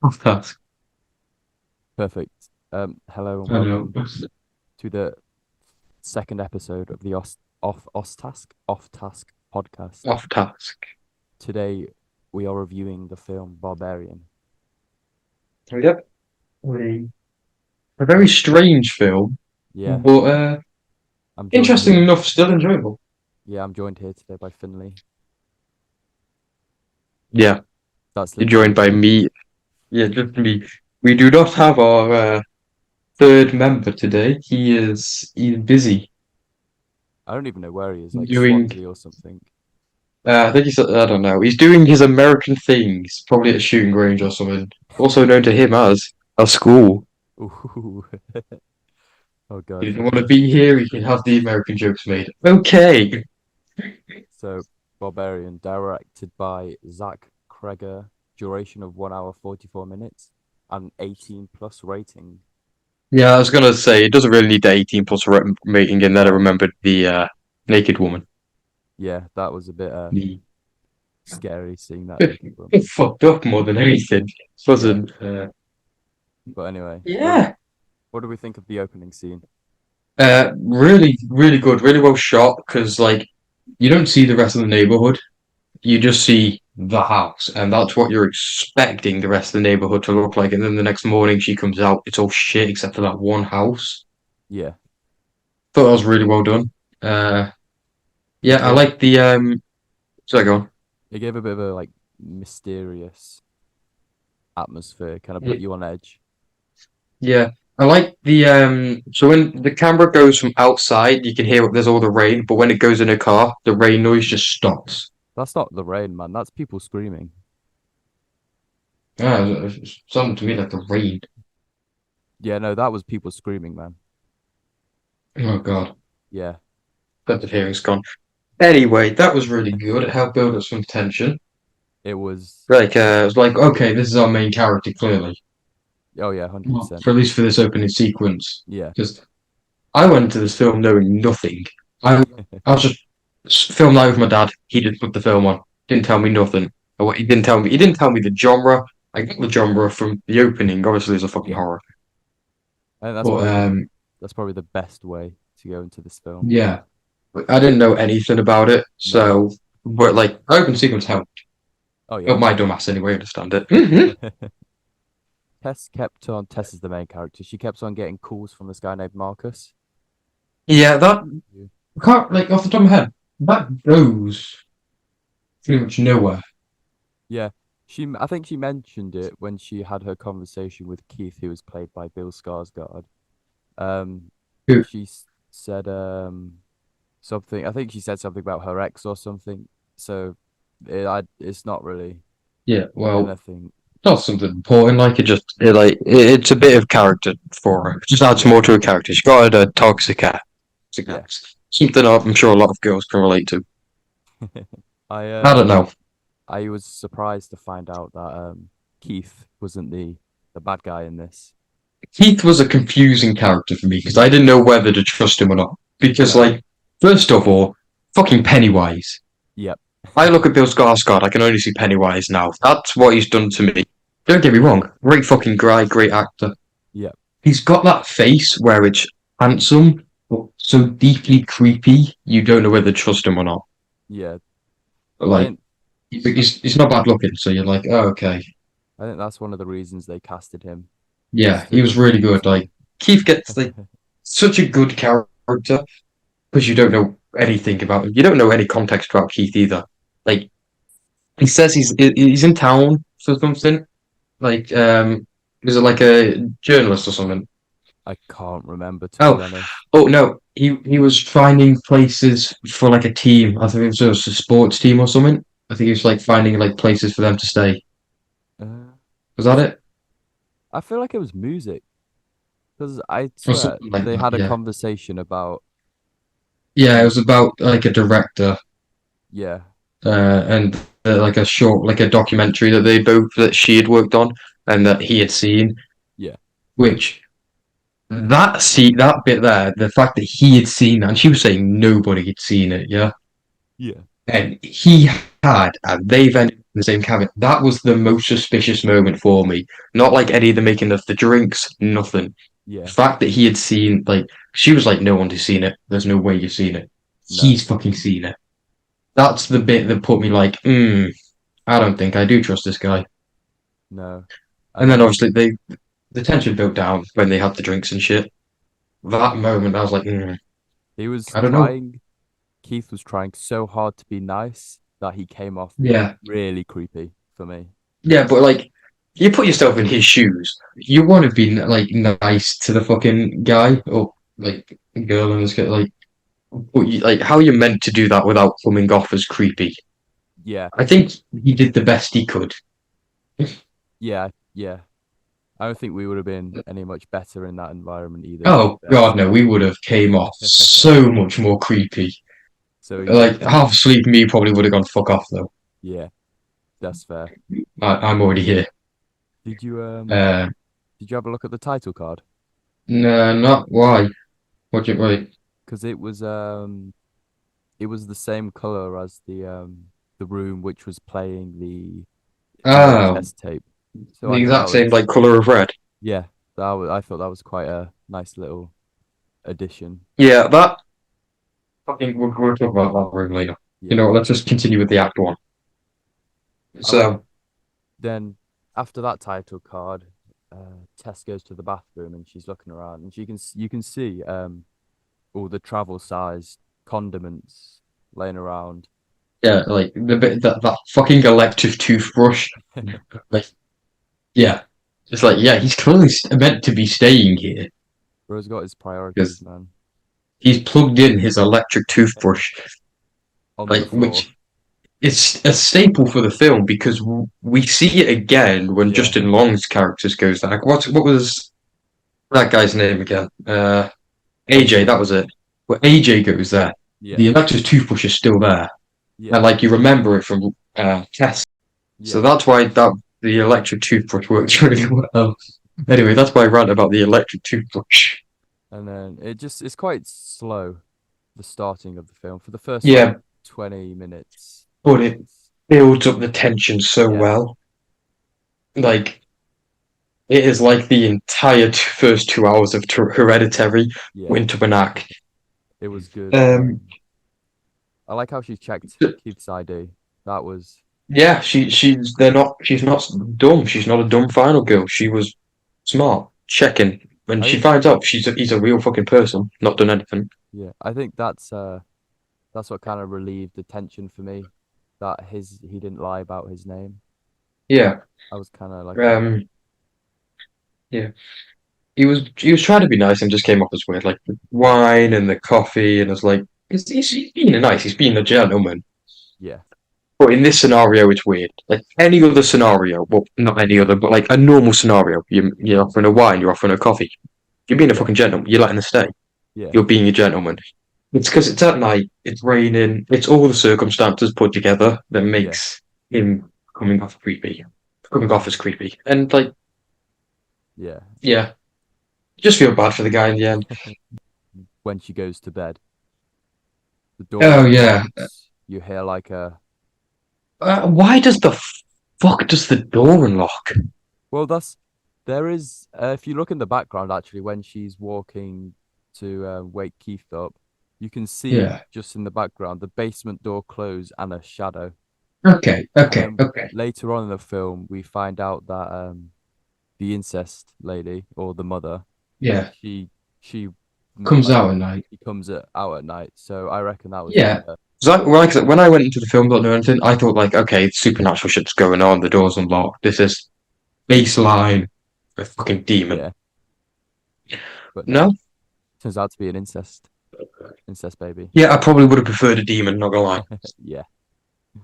Off task. Perfect. Hello and I know. welcome to the second episode of the Off Task podcast. Off task. Today we are reviewing the film Barbarian. Yep. A very strange film, Yeah, but I'm joined interesting here. enough, still enjoyable. Yeah, I'm joined here today by Finley. Yeah, That's you're literally joined by it. me. Yeah, just me. We do not have our third member today. He's busy I don't even know where he is, like doing. Swansea or something. I think he's. I don't know. He's doing his American things, probably at a shooting range or something. Also known to him as a school. Ooh. Oh You God. didn't want to be here. You can have the American jokes made. Okay. So Barbarian, directed by Zach Kreger, duration of 1 hour 44 minutes, and 18 plus rating. Yeah, I was gonna say it doesn't really need the 18 plus rating in there. I No. remembered the naked woman. Yeah, that was a bit The scary seeing that bit, naked woman. bit fucked up more than anything. Yeah, Wasn't but anyway, yeah. what do we think of the opening scene? Really, really good, really well shot. Because like you don't see the rest of the neighborhood, you just see the house, and that's what you're expecting the rest of the neighborhood to look like. And then the next morning she comes out, it's all shit except for that one house. Yeah, Thought that was really well done. Uh, yeah, it I gave like the Sorry, go on. it gave a bit of a like mysterious atmosphere, kind of put you on edge. Yeah, I like the so when the camera goes from outside, you can hear there's all the rain, but when it goes in a car, the rain noise just stops. That's not the rain, man. That's people screaming. Yeah, it's something to me like the rain. Yeah, no, that was people screaming, man. Oh God, Yeah, that the hearing's gone. Anyway, that was really good. It helped build up some tension. it was. Like, it was like, okay, this is our main character, clearly. Oh yeah, Well, 100%. for at least for this opening sequence. Yeah, Because I went into this film knowing nothing. I I was just film night with my dad. He just put the film on. Didn't tell me nothing. Or what he didn't tell me. He didn't tell me the genre. I got the genre from the opening. Obviously, it's a fucking yeah. horror. I think that's But probably the best way to go into this film. yeah, I didn't know anything about it. No. So, but like open sequence helped. Oh yeah. Helped my dumbass anyway understand it. Mhm. Tess is the main character. She kept on getting calls from this guy named Marcus. Yeah, that Yeah. I can't like off the top of my head. That goes pretty much nowhere. Yeah. I think she mentioned it when she had her conversation with Keith, who was played by Bill Skarsgård. Um, she said something. I think she said something about her ex or something. So it's not really Yeah, well, anything. not something important. Like it's a bit of character for her. Just adds Yeah. more to her character. She got a toxic cat. Yeah. Something I'm sure a lot of girls can relate to. I I don't know. I was surprised to find out that Keith wasn't the bad guy in this. Keith was a confusing character for me because I didn't know whether to trust him or not. Because, No. like, first of all, fucking Pennywise. Yep. I look at Bill Skarsgård, I can only see Pennywise now. That's what he's done to me. Don't get me wrong, great fucking guy, great actor. Yep. He's got that face where it's handsome, but so deeply creepy, you don't know whether to trust him or not. Yeah. I Like, think he's not bad looking, so you're like, oh, okay. I think that's one of the reasons they casted him Yeah, just to he was look really good. handsome. Like, Keith gets like such a good character because you don't know anything about him. You don't know any context about Keith either. Like, he says he's in town for something. Like, is it like a journalist or something? I can't remember to be Oh, honest. oh no, he was finding places for like a team. I think it was a sports team or something. I think he was like finding like places for them to stay. Was that Was it? it? I feel like it was music because I Or swear something like they that, had a yeah. conversation about Yeah, it them. was about like a director, Yeah. and like a short, like a documentary that she had worked on and that he had seen, Yeah. which that bit there, the fact that he had seen that, and she was saying nobody had seen it, yeah, Yeah. and he had, and they then the same cabin. That was the most suspicious moment for me. Not like any of the making of the drinks, nothing. The Yeah. fact that he had seen, like, she was like, no one has seen it. There's no way you've seen it. No. He's fucking seen it. That's the bit that put me like, I don't think I do trust this guy. No. I And then think obviously the tension built down when they had the drinks and shit. That moment, I was like, he was I don't know. trying. Keith was trying so hard to be nice that he came off Yeah, really creepy for me. yeah, but like, you put yourself in his shoes. You want to be like nice to the fucking guy or like girl in this case, like, but like how you meant to do that without coming off as creepy. Yeah. I think he did the best he could. Yeah. Yeah. I don't think we would have been any much better in that environment either, to be Oh fair. God, no, we would have came off so much more creepy. So he Like mentioned, half asleep, me probably would have gone fuck off though. yeah, that's fair. I'm already here. Did you Uh, did you have a look at the title card? no, not why. What do you wait? Because it was the same color as the room which was playing the Oh, VHS tape. So the I thought that exact same was like color of red. yeah, I thought that was quite a nice little addition. Yeah, that. Fucking, we'll talk about that room later. You Yeah. know, let's just continue with the act one. I like So, then after that title card, Tess goes to the bathroom and she's looking around and you can see all the travel sized condiments laying around. yeah, like the bit that fucking electric toothbrush. Like, yeah, it's like, yeah, he's clearly meant to be staying here Bro's got his priorities, because man. he's plugged in his electric toothbrush, On the like, floor. which it's a staple for the film because we see it again when Yeah. Justin Long's characters goes there. Like, what was that guy's name again? AJ, AJ. that was it. When AJ goes there, Yeah. the electric toothbrush is still there, Yeah. and like you remember it from Test. So Yeah. that's why that the electric toothbrush works really well. Anyway, that's my rant about the electric toothbrush. And then it's quite slow, the starting of the film. For the first like Yeah, 20 minutes. but it builds up the tension so Yeah. well. Like it is like the entire first 2 hours of Hereditary Yeah. went to an act. It was good. Um, I like how she checked Keith's ID. That was yeah, she's not dumb. She's not a dumb final girl. She was smart, checking. When I she think finds out he's a real fucking person, not done anything. yeah, I think that's what kind of relieved the tension for me. That he didn't lie about his name. Yeah. I was kind of like, oh Um, yeah. He was trying to be nice and just came off as weird, like the wine and the coffee, and it's like he's being nice, he's being a gentleman. yeah, But in this scenario, it's weird. Like any other scenario, well, not any other, but like a normal scenario, you're offering a wine, you're offering a coffee, you're being a yeah, fucking gentleman. You're letting her stay. yeah, You're being a gentleman. It's because it's at night, it's raining, it's all the circumstances put together that yeah, makes him coming off as creepy, and like yeah. yeah, just feel bad for the guy in the end. When she goes to bed, the door Oh yeah. unlocks. You hear like a Why does the fuck does the door unlock? well, that's there is if you look in the background actually when she's walking to wake Keith up, you can see Yeah. just in the background the basement door close and a shadow. Okay. And Okay. then Okay. later on in the film, we find out that the incest lady or the mother, Yeah. she Comes like out at night. she comes out at night. So I reckon that was just Yeah. So like I said, when I went into the film, not knowing anything, I thought like, okay, supernatural shit's going on. The door's unlocked. This is baseline. A fucking demon. yeah, but no, No. turns out to be an incest baby. Yeah, I probably would have preferred a demon. Not gonna lie. Yeah.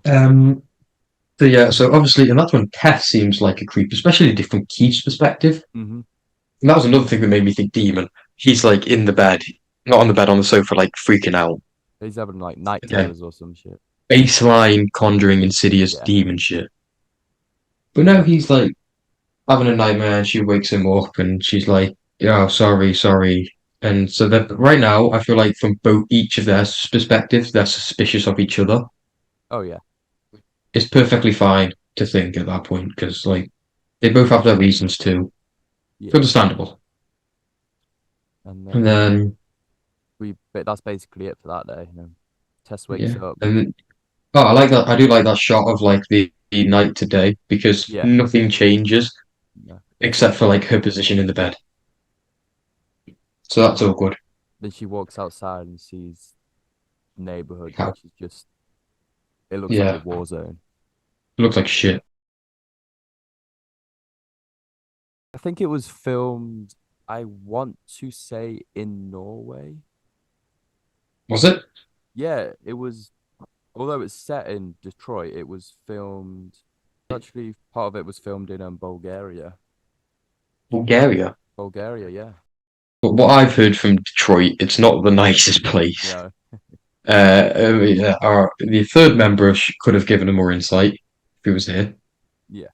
Um. So yeah. So obviously, and that's when Tess seems like a creep, especially a different Keith's perspective. Hmm. And that was another thing that made me think demon. He's like in the bed, not on the bed, on the sofa, like freaking out. He's having like night Again, terrors or some shit. baseline Conjuring Insidious Yeah. demon shit. But no, he's like having a nightmare and she wakes him up and she's like, "Oh, sorry, sorry." And so that right now, I feel like from both each of their perspectives, they're suspicious of each other. Oh yeah. it's perfectly fine to think at that point because like they both have their reasons too. It's Yeah, understandable. and And then then but that's basically it for that day. Tess wakes yeah, up. and then, oh, I like that. I do like that shot of like the night to day because Yeah, nothing changes no, it's except just for like her position in the bed. So that's and all good. then she walks outside and sees the neighborhood, Yeah, which is just it looks like a yeah, war zone. looks like shit. I think it was filmed, I want to say in Norway. Was it Yeah, it was, although it's set in Detroit, it was filmed, actually, part of it was filmed in Bulgaria. Bulgaria? Bulgaria, yeah. But what I've heard from Detroit, it's not the nicest place. No, Yeah, the third member could have given him more insight if he was here. yeah.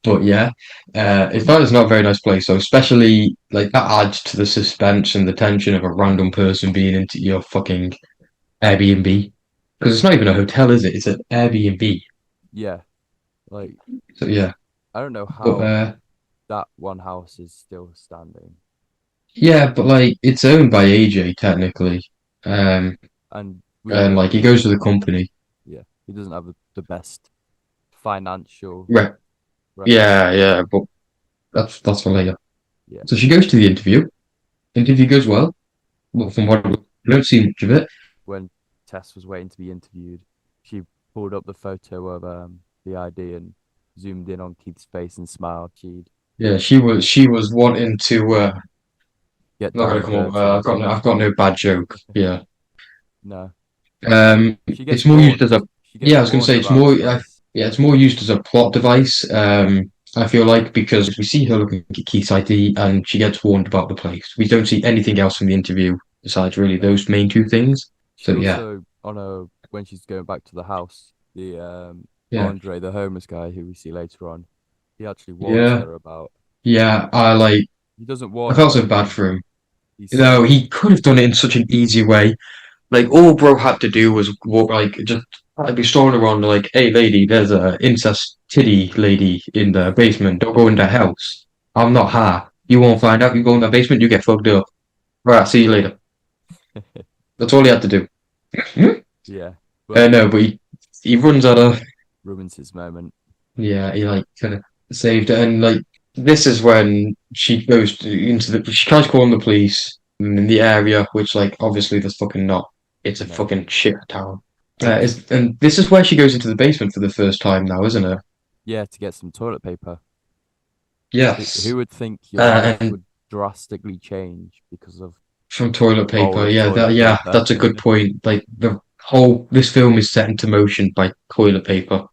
But yeah, it's not. It's not a very nice place. So especially like that adds to the suspense and the tension of a random person being into your fucking Airbnb because it's not even a hotel, is it? It's an Airbnb. Yeah, like, So yeah, I don't know but how that one house is still standing. yeah, but like it's owned by AJ technically, um, And we all and know like he he goes to the doesn't, company. yeah, he doesn't have the best financial Right. record. Yeah, yeah, but that's for later. Yeah. So she goes to the interview. Interview goes well. Well, from what I don't see much of it. When Tess was waiting to be interviewed, she pulled up the photo of the ID and zoomed in on Keith's face and smiled. She'd Yeah, she was wanting to. get I'm not down gonna and come up. dirty. I've got no bad joke. Yeah. No, she gets It's more used as warned. a. She gets Yeah, I was gonna warned say it's about it more. twice. Yeah, it's more used as a plot device. I feel like because we see her looking at Keith's ID and she gets warned about the place. We don't see anything else from the interview besides really No. those main two things. She So yeah, also on a when she's going back to the house, the yeah, Andre, the homeless guy who we see later on, he actually warns yeah, her about. yeah. He doesn't I warn her, felt but so bad for him. he You know, says, he could have done it in such an easy way. Like all bro had to do was walk like just I'd be strolling around like, hey lady, there's a incest titty lady in the basement. Don't go in that house. I'm not her. You won't find out. You go in the basement, you get fucked up. Right, see you later. That's all he had to do. yeah, but No, but he runs out of ruins his moment. yeah, he like kind of saved it and like this is when she goes into the she tries calling the police in the area, which like obviously there's fucking not. It's a No, fucking shit town. and And this is where she goes into the basement for the first time now, isn't it? yeah, to get some toilet paper. Who Yes. would think your life And would drastically change because of from toilet a roll paper, of toilet yeah, paper? that's a good point. Like the whole this film is set into motion by toilet paper.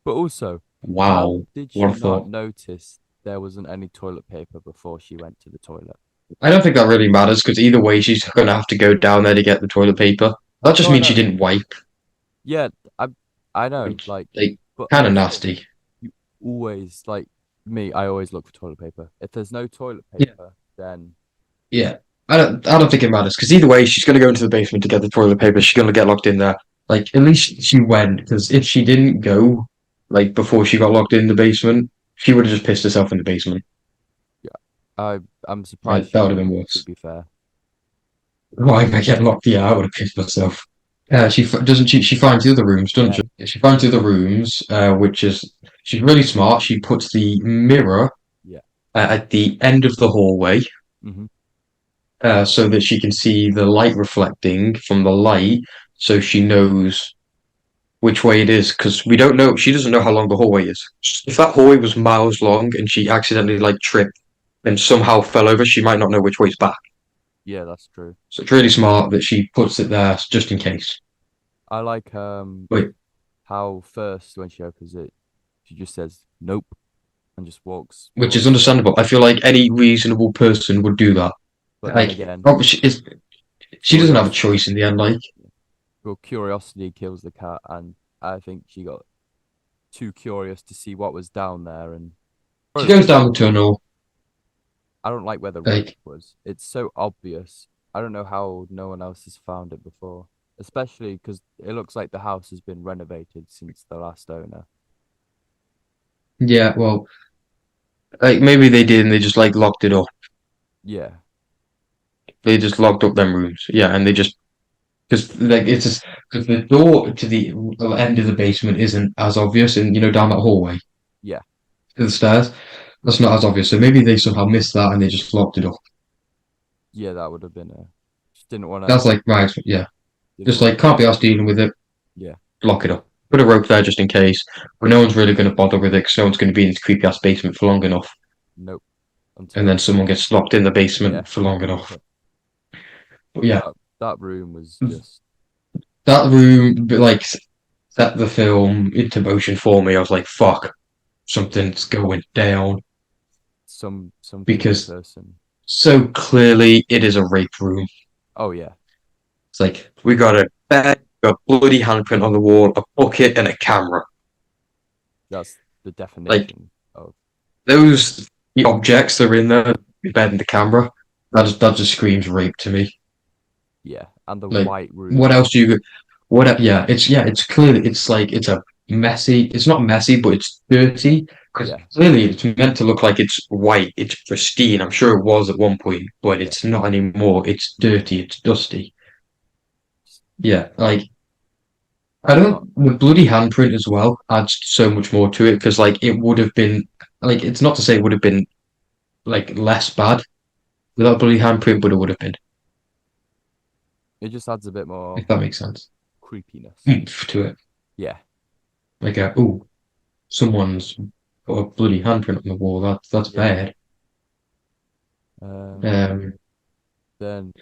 But also, how Wow, did what she a not thought. notice there wasn't any toilet paper before she went to the toilet? I don't think that really matters because either way, she's gonna have to go down there to get the toilet paper. That just No, I means she know. didn't wipe, Yeah, I know. which Like, like but kind of also, nasty. you always like me. I always look for toilet paper. If there's no toilet Yeah, paper, then yeah. I don't think it matters because either way, she's gonna go into the basement to get the toilet paper. She's gonna get locked in there. Like at least she went because if she didn't go, like before she got locked in the basement, she would have just pissed herself in the basement. yeah, I'm surprised Like she that would have been didn't. To worse. be fair, Why am I getting locked? Yeah, I would have pissed myself. Doesn't she? She finds the other rooms, doesn't yeah. she? Yeah, she finds the other rooms, which is she's really smart. She puts the mirror Yeah. at the end of the hallway, Hmm. so that she can see the light reflecting from the light, so she knows which way it is. Because we don't know. She doesn't know how long the hallway is. If that hallway was miles long and she accidentally like tripped and somehow fell over, she might not know which way's back. Yeah, that's true. So it's really smart that she puts it there just in case. I like Wait. how first when she opens it, she just says nope and just Which is walks away. understandable. I feel like any reasonable person would do that. But then Like, again, obviously, she doesn't have a curiosity, choice in the end. Like, well, curiosity kills the cat, and I think she got too curious to see what was down there. And she probably, goes down the tunnel. I don't like where the rope Like, was. It's so obvious. I don't know how no one else has found it before. especially because it looks like the house has been renovated since the last owner. Yeah, well, like maybe they did and they just like locked it up. Yeah, They just locked up them rooms. Yeah, and they just because like it's just because the door to the end of the basement isn't as obvious, and down that hallway yeah, to the stairs, that's not as obvious. So maybe they somehow missed that and they just locked it up. yeah. That would have been a. Just That's like right, yeah. didn't Just want like to can't be mess asked with. dealing with it. Yeah, Lock it up. Put a rope there just in case. But no one's really going to bother with it because no one's going to be in this creepy ass basement for long enough. nope. And then Until someone gets locked in the yeah, basement for long enough. But yeah, that room was just that room like set the film into motion for me. I was like, fuck, something's going down some creepy because person. so clearly it is a rape room. Oh yeah, It's like we got a bed, a bloody handprint on the wall, a bucket, and a camera. that's the Like definition of those the objects that are in there, the bed and the camera. That just screams rape to me. yeah, and the Like white what room. else do you? What? Yeah, it's clearly it's like it's a messy. It's not messy, but it's dirty because Yeah, clearly it's meant to look like it's white. It's pristine. I'm sure it was at one point, but yeah. it's not anymore. It's dirty. It's dusty. Yeah, like I It's not. don't. The bloody handprint as well adds so much more to it because like it would have been like it's not to say it would have been like less bad without bloody handprint, but it would have been It just adds a bit more if that makes sense. creepiness. Oomph to it. Yeah. Like oh, someone's got a bloody handprint on the wall. That's Yeah. bad. Um. Um, Then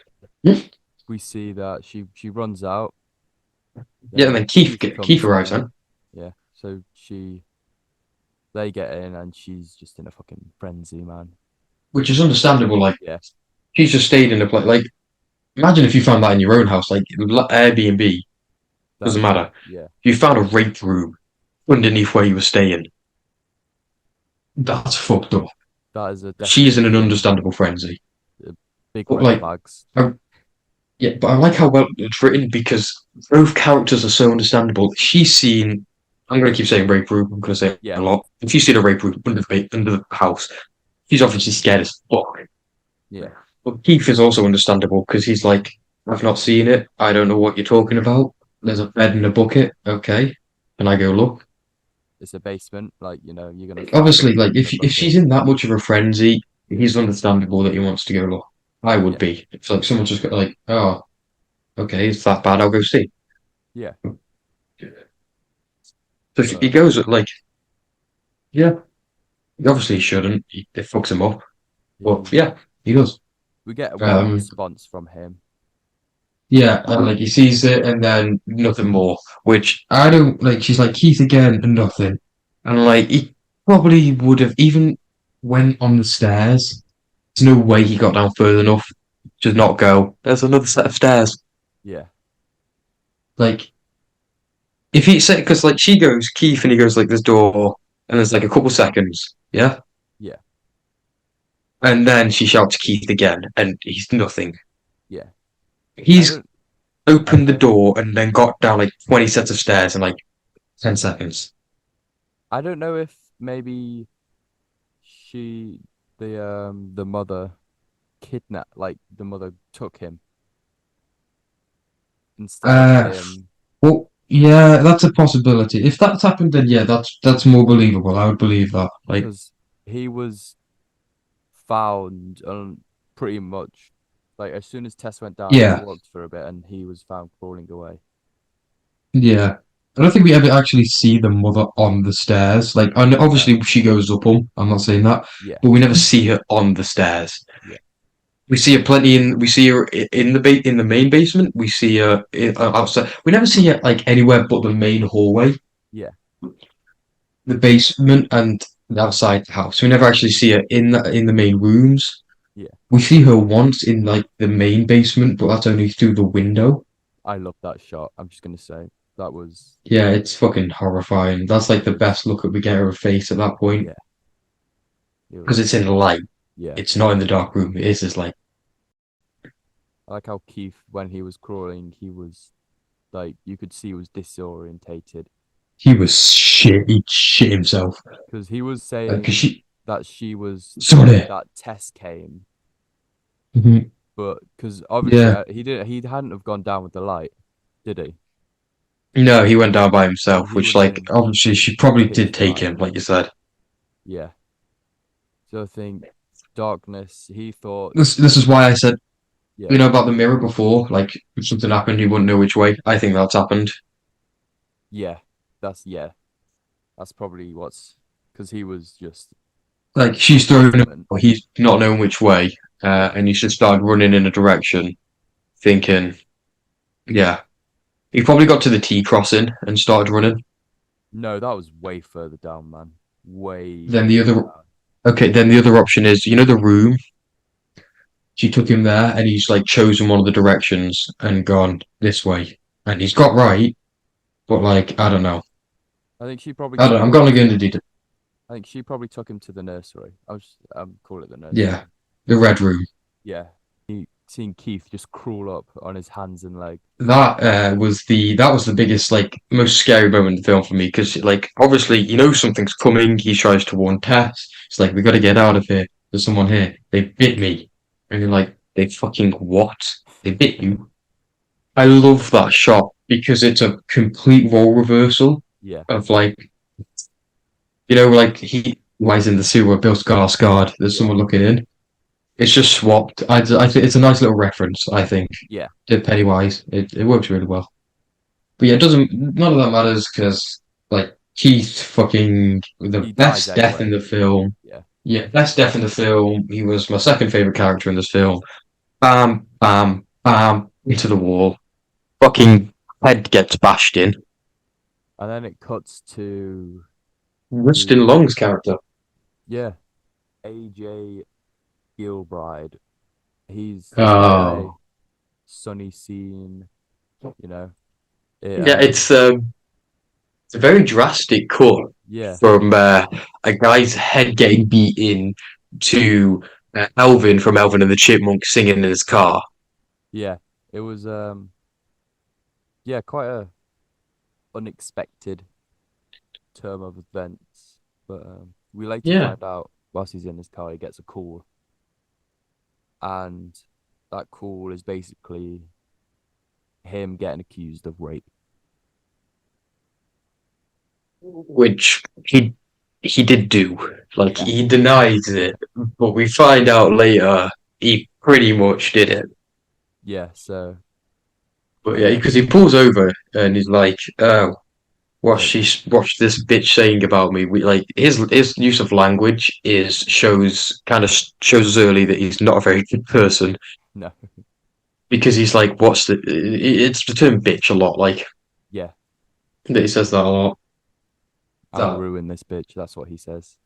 yeah, we see that she runs out. and then Then Keith Keith Keith comes arrives in. then, Yeah. So they get in and she's just in a fucking frenzy, man. which is understandable. Like Yeah. she's just stayed in a place. Like imagine if you found that in your own house, like Airbnb doesn't That's matter. yeah. You found a rape room underneath where you were staying. That's fucked up. That is a She is in an definition understandable frenzy. of big But red like, flags. I, yeah, but I like how well it's written because both characters are so understandable. She's seen. I'm going to keep saying rape room. I'm going to say it a Yeah. lot. If she's seen a rape room under the house, she's obviously scared as fuck. Yeah. But Keith is also understandable because he's like, I've not seen it. I don't know what you're talking about. There's a bed and a bucket. Okay. And I go, look. It's a basement. Like, you're gonna find a Obviously, bed like in a if bucket. she's in that much of a frenzy, he's understandable that he wants to go look. I would Yeah. be. It's like someone's just got like, oh, okay, it's that bad. I'll go see. Yeah. So he But goes like, yeah, he obviously shouldn't. It fucks him up. But he yeah, he does. we get one Um, response from him. yeah, and like he sees it and then nothing more. Which I don't like. She's like Keith again and nothing, and like he probably would have even went on the stairs. There's no way he got down further enough to not go. There's another set of stairs. Yeah. Like if he said, because like she goes Keith and he goes like this door, and there's like a couple seconds, yeah, Yeah. and then she shouts Keith again, and he's nothing. Yeah. I He's don't opened the door and then got down like 20 sets of stairs in like 10 seconds. I don't know if maybe she the mother kidnapped like the mother took him instead of Uh, him well, yeah, that's a possibility. If that's happened, then yeah, that's more believable. I would believe that. Like, because he was found pretty much like as soon as Tess went down, she yeah, looked for a bit and he was found crawling away. yeah. I don't think we ever actually see the mother on the stairs. Like, I know, No. obviously she goes up them. I'm not saying that, Yeah. but we never see her on the stairs. Yeah. We see her plenty in. We see her in in the main basement. We see her outside. We never see her like anywhere but the main hallway, Yeah. the basement, and outside the house. We never actually see her in the main rooms. Yeah. We see her once in like the main basement, but that's only through the window. I love that shot. I'm just gonna say that was Yeah, it's fucking horrifying. That's like it the was best look that we get of her face at that point yeah, it because it's was in light. yeah. It's not in the dark room. It is just like I like how Keith when he was crawling, he was Like you could see he was disorientated He was shit. He shit himself. because he was Because saying she, that she was sorry. that Tess came, Mhm. but because obviously Yeah. he hadn't have gone down with the light, did he? No, he went down by So himself, he which, would have like, been obviously she probably pitch did take black. him, like you said. Yeah. So I think darkness. He thought This is why I said, yeah, you know, about the mirror before. Like, if something happened, he wouldn't know which way. I think that's happened. yeah. Yeah. That's probably what's because he was just Like, she's throwing him, adamant. he's not knowing which way, Yeah. and he's just started running in a direction, thinking, yeah. He probably got to the T crossing and started running. No, that was way further down, man. Way Then the further other, down. okay, then the other option is, you know, the room. She took him there, and he's like chosen one of the directions and gone this way, and he's got right, but like, I don't know. I think she probably I don't took know. I'm him gonna go into to. detail. I think she probably took him to the nursery. I was call it the Yeah, nursery. the red room. Yeah. He seeing Keith just crawl up on his hands and legs. That was the biggest, like, most scary moment in the film for me, because like obviously you know something's coming. He tries to warn Tess. It's like, we got to get out of here. There's someone here. They bit me, and you're like, they fucking what? They bit you? I love that shot because it's a complete role reversal Yeah. of, like, you know, like he lies in the sewer, Bill Skarsgård. There's Yeah. someone looking in. It's just swapped. I think it's a nice little reference. I think Yeah. to Pennywise. It works really well. But yeah, it doesn't. None of that matters because, like, Keith, fucking the He dies best death in anyway. the film. Yeah. Yeah, best death in the film. He was my second favorite character in this film. Bam, bam, bam into the wall. Fucking head gets bashed in. And then it cuts Rustin to Long's character. yeah, AJ Gilbride. He's got a Oh, sunny scene, you know. It yeah, it's a very drastic cut yeah, from a guy's head getting beaten to Elvin from Elvin and the Chipmunks singing in his car. yeah. It was yeah, quite a unexpected turn of events. But we later Yeah, find out whilst he's in his car he gets a call and that call is basically him getting accused of rape. which he did do. Like, Yeah, he denies it, but we find out later he pretty much did it. yeah. So But yeah, uh because he pulls over and he's like, "Oh, he's what's like, what's this bitch saying about me?" We like his use of language is shows us early that he's not a very good person, no, because he's like, "What's the?" It's the term "bitch" a lot, like yeah, that. He says that a lot. I'll That ruin this bitch. That's what he says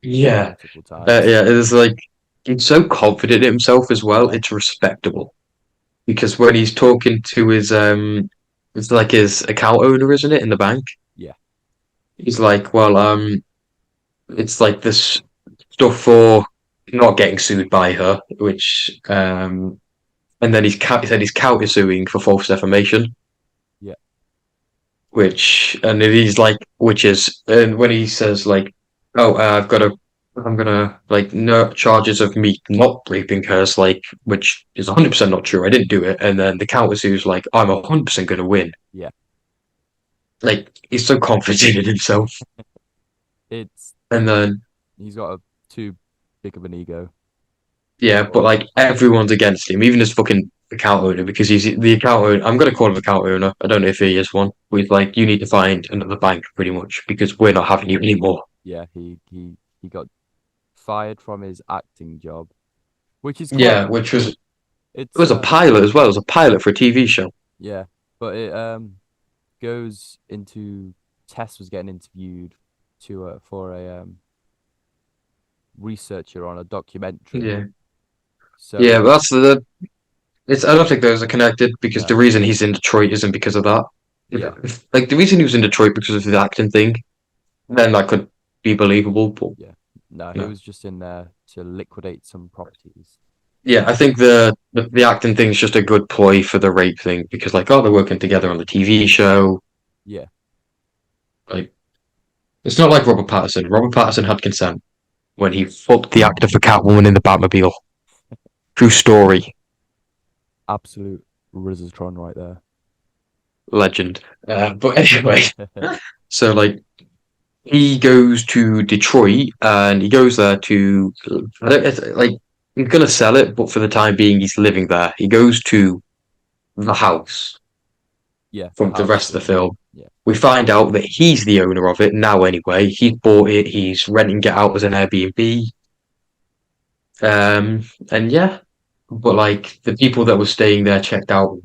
yeah, multiple times. yeah. It's like he's so confident in himself as well. Yeah, It's respectable, because when he's talking to his it's like his account owner, isn't it, in the bank? yeah, He's like, well, it's like this stuff for not getting sued by her, which and then he said he's counter suing for false defamation, yeah, which, and he's like, which is, and when he says like, oh, I'm gonna, like, no charges of me not raping her, it's like, which is 100% not true. I didn't do it, and then the counter sue's like, I'm 100% gonna win. yeah. Like, he's so confident in himself, It's and then he's got a too big of an ego. yeah, but But like everyone's against him, even his fucking account owner, because he's the account owner. I'm gonna call him account owner. I don't know if he is one. He's like, you need to find another bank, pretty much, because we're not having you anymore. yeah, he got fired from his acting job, which is Yeah, clever. which was it It's was a pilot as well. It was a pilot for a TV show. yeah, but it goes into Tess was getting interviewed to for a researcher on a documentary. Yeah, yeah, but So that's the. It's. I don't think those are connected, because the no, reason he's in Detroit isn't because of that. yeah, Like, the reason he was in Detroit because of the acting thing, then that could be believable. But yeah, no, he no. was just in there to liquidate some properties. yeah, I think the acting thing is just a good ploy for the rape thing because like, oh, they're working together on the TV show. Yeah, Like, it's not like Robert Patterson. Robert Patterson had consent when he fucked the actor for Catwoman in the Batmobile. True story, absolute Rizzatron right there. legend. But anyway, so like he goes to Detroit and he goes there to I don't it's, like he's gonna sell it, but for the time being he's living there. He goes to the house Yeah, the from the house rest of the scene. film. Yeah, We find out that he's the owner of it now anyway. He's bought it, he's renting it out as an Airbnb. And yeah. But like the people that were staying there checked out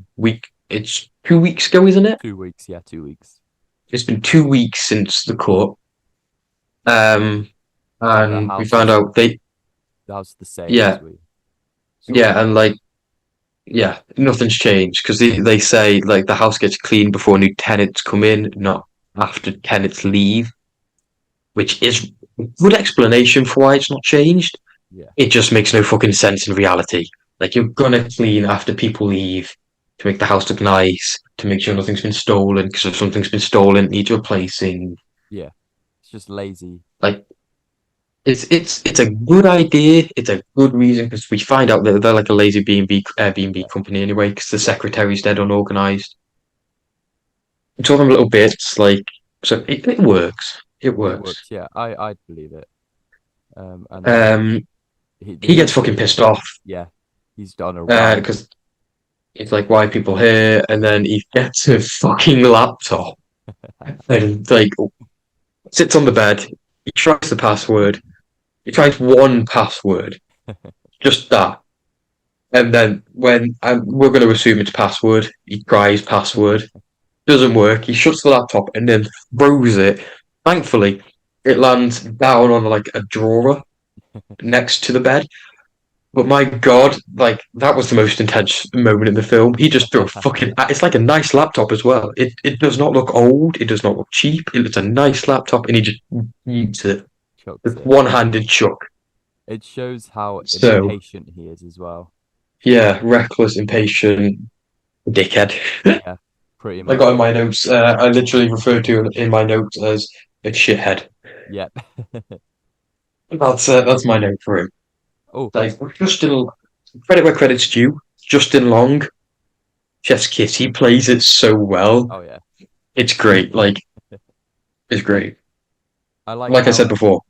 it's 2 weeks ago, isn't it? 2 weeks. Yeah, 2 weeks. It's been 2 weeks since the cut. And the And we house found is out they the house is the same as yeah, we saw yeah, in and the. like yeah, nothing's changed because they say like the house gets cleaned before new tenants come in, not after tenants leave, which is a good explanation for why it's not changed. Yeah, It just makes no fucking sense in reality. Like you're gonna clean after people leave to make the house look nice, to make sure nothing's been stolen, because if something's been stolen, it needs replacing. yeah. It's just lazy. Like it's a good idea. It's a good reason because we find out that they're like a lazy B&B Airbnb Yeah, company anyway, because the yeah. secretary's dead unorganized. It's all them little bits, like so it works. It It works. works. Yeah, I'd believe it. And then Um, they he gets also, fucking pissed off yeah, he's on a rant. because it's like why people here, and then he gets a fucking laptop and like sits on the bed. He tries the password. He tries one password, just that. And then when we're going to assume it's password, he tries password, doesn't work. He shuts the laptop and then throws it. Thankfully, it lands down on like a drawer next to the bed. But my God, like that was the most intense moment in the film. He just threw a fucking. It's like a nice laptop as well. It does not look old. It does not look cheap. It's a nice laptop, and he just eats it Chucks with it. one-handed chuck. It shows how So impatient he is as well. yeah, reckless, impatient, dickhead. Yeah, pretty I got in much. my notes. I literally referred to it in my notes as a shithead. Yep. That's my note for him. Oh, Like Justin, credit where credit's due. Justin Long, Chef's Kiss. He plays it so well. oh yeah. It's great. Like it's great. I like Like I said how before,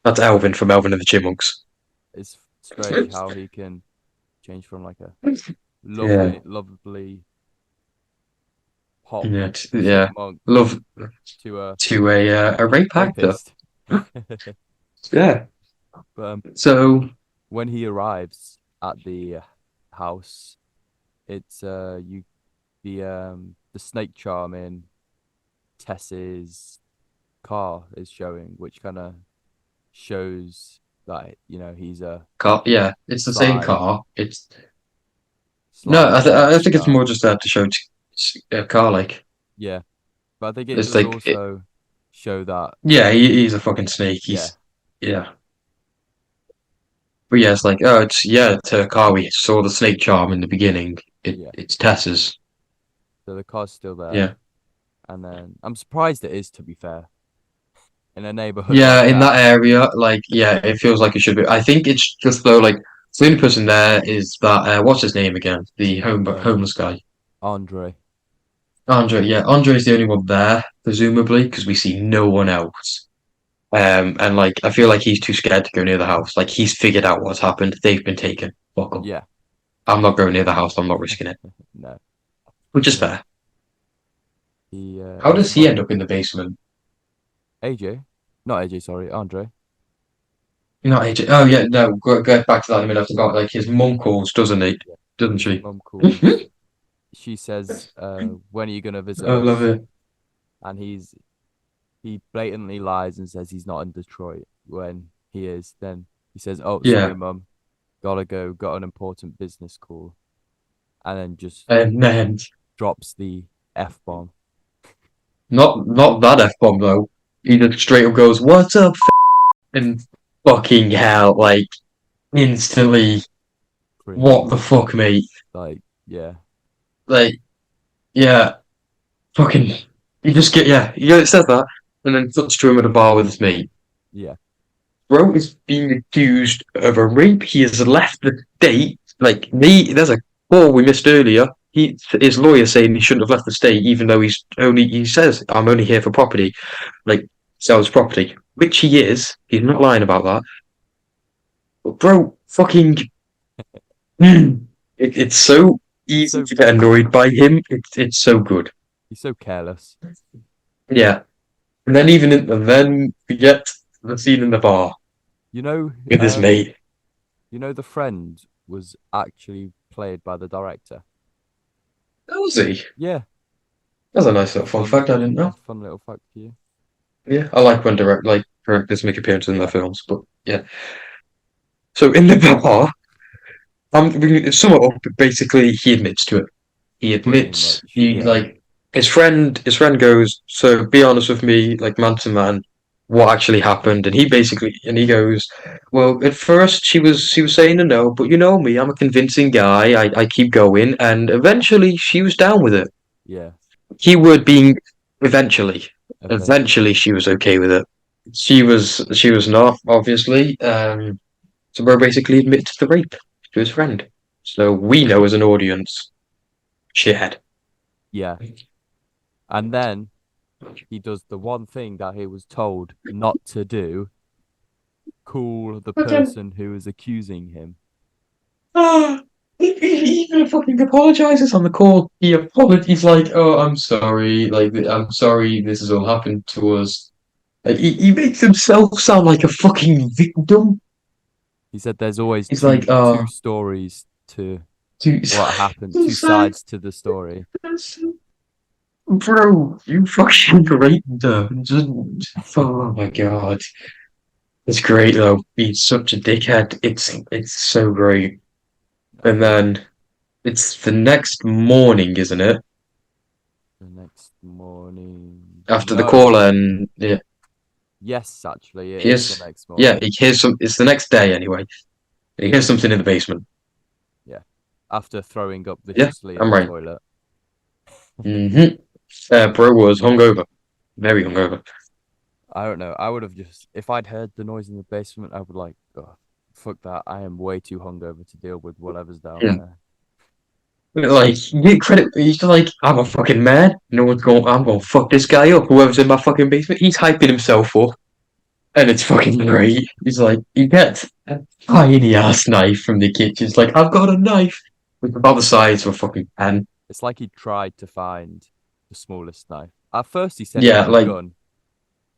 that's Alvin from Alvin and the Chipmunks. it's strange how he can change from like a Yeah, lovely pop yeah, yeah. chipmunk Love to a to a rape actor. rapist. Yeah. But So when he arrives at the house, it's the snake charm in Tess's car is showing, which kind of shows that he's a car. Yeah, it's the same sly car. It's no. sly I snake think it's more charm. just there to show a car. Like Yeah, but I think it it's does like also show that yeah, he's a fucking snake. yeah, Yeah. But yeah, it's like oh, it's her car. We saw the snake charm in the beginning. yeah. It's Tessa's. So the car's still there, Yeah. and then I'm surprised it is, to be fair, in a neighborhood Yeah, like in that. that area, like yeah, it feels like it should be. I think it's just though, like the only person there is that what's his name again? The Um, homeless guy. Andre. Andre, yeah, Andre is the only one there, presumably, because we see no one else. And like I feel like he's too scared to go near the house. Like he's figured out what's happened. They've been taken. Fuck 'em. Yeah, I'm not going near the house. I'm not risking it. no, Which is and then fair. How he does he spot end up in the basement? AJ, not AJ, sorry, Andre. Not AJ. Oh yeah, no. Go back to that in a minute. I forgot. Like his mum calls, doesn't he? Yeah, Doesn't his she? mum calls. I She says, "When are you gonna visit love us?" it. And he blatantly lies and says he's not in Detroit when he is. Then he says, "Oh, sorry, Yeah. mum, gotta go, got an important business call," and then just And then drops the F bomb. not that F bomb though. He just straight up goes, "What's up?" And fucking hell, like instantly. what the cringe. fuck, mate? Like, yeah, Like, yeah, fucking, it says that, and then cuts to him at a bar with his mate. yeah, Bro is being accused of a rape. He has left the state. Like me, there's a call we missed earlier. His lawyer saying he shouldn't have left the state, even though he says I'm only here for property, like sells property, which he is. He's not lying about that. But bro, fucking, it's so he's easy so to get annoyed by him. It's so good. he's so careless. Yeah, and then we get the scene in the bar You know, with his mate. the friend was actually played by the director. How was he? Yeah, That's a nice little fun fact I didn't know. fun little fact for you. Yeah, I like when directors make appearances in their Yeah, films, but yeah. So in the bar, we can sum it up. Basically, he admits to it. He pretty admits much. he Yeah, like his friend goes, so be honest with me, like man to man, what actually happened? And he goes, well, at first she was saying no, but you know me, I'm a convincing guy. I keep going, and eventually she was down with it. yeah. Keyword being eventually. Eventually, Eventually she was okay with it. She was not, obviously. So Bro basically admits the rape to his friend. So we know as an audience, shithead. yeah. And then he does the one thing that he was told not to do, call the Okay. person who is accusing him. Ah, he even fucking apologizes on the call. He's like, "Oh, I'm sorry. Like, I'm sorry. This has all happened to us." Like, he makes himself sound like a fucking victim. He said there's always He's like, two stories to dude, what happened, two he's like, sides to the story. bro, you fucking raped her. Oh my god, it's great though. He's such a dickhead. It's so great. I And think then it's the next morning, isn't it? the next morning. After the No. call, and yeah, Yes, actually, it is the here's next yeah, morning. he hears some. It's the next day anyway. He hears something in the basement. Yeah. After throwing up Yeah, viciously in I'm the right. toilet. Mm-hmm. Bro was hungover, very hungover. I don't know. I would have just, if I'd heard the noise in the basement, I would like, oh, fuck that. I am way too hungover to deal with whatever's down Yeah. there. Like, you get credit. He's like, I'm a fucking man. No one's going. I'm gonna fuck this guy up. Whoever's in my fucking basement, he's hyping himself up, and it's fucking great. He's like, he gets a tiny ass knife from the kitchen. He's like, I've got a knife with about the size of a fucking pen. It's like he tried to find the smallest knife. At first, he said he Yeah, had a like gun.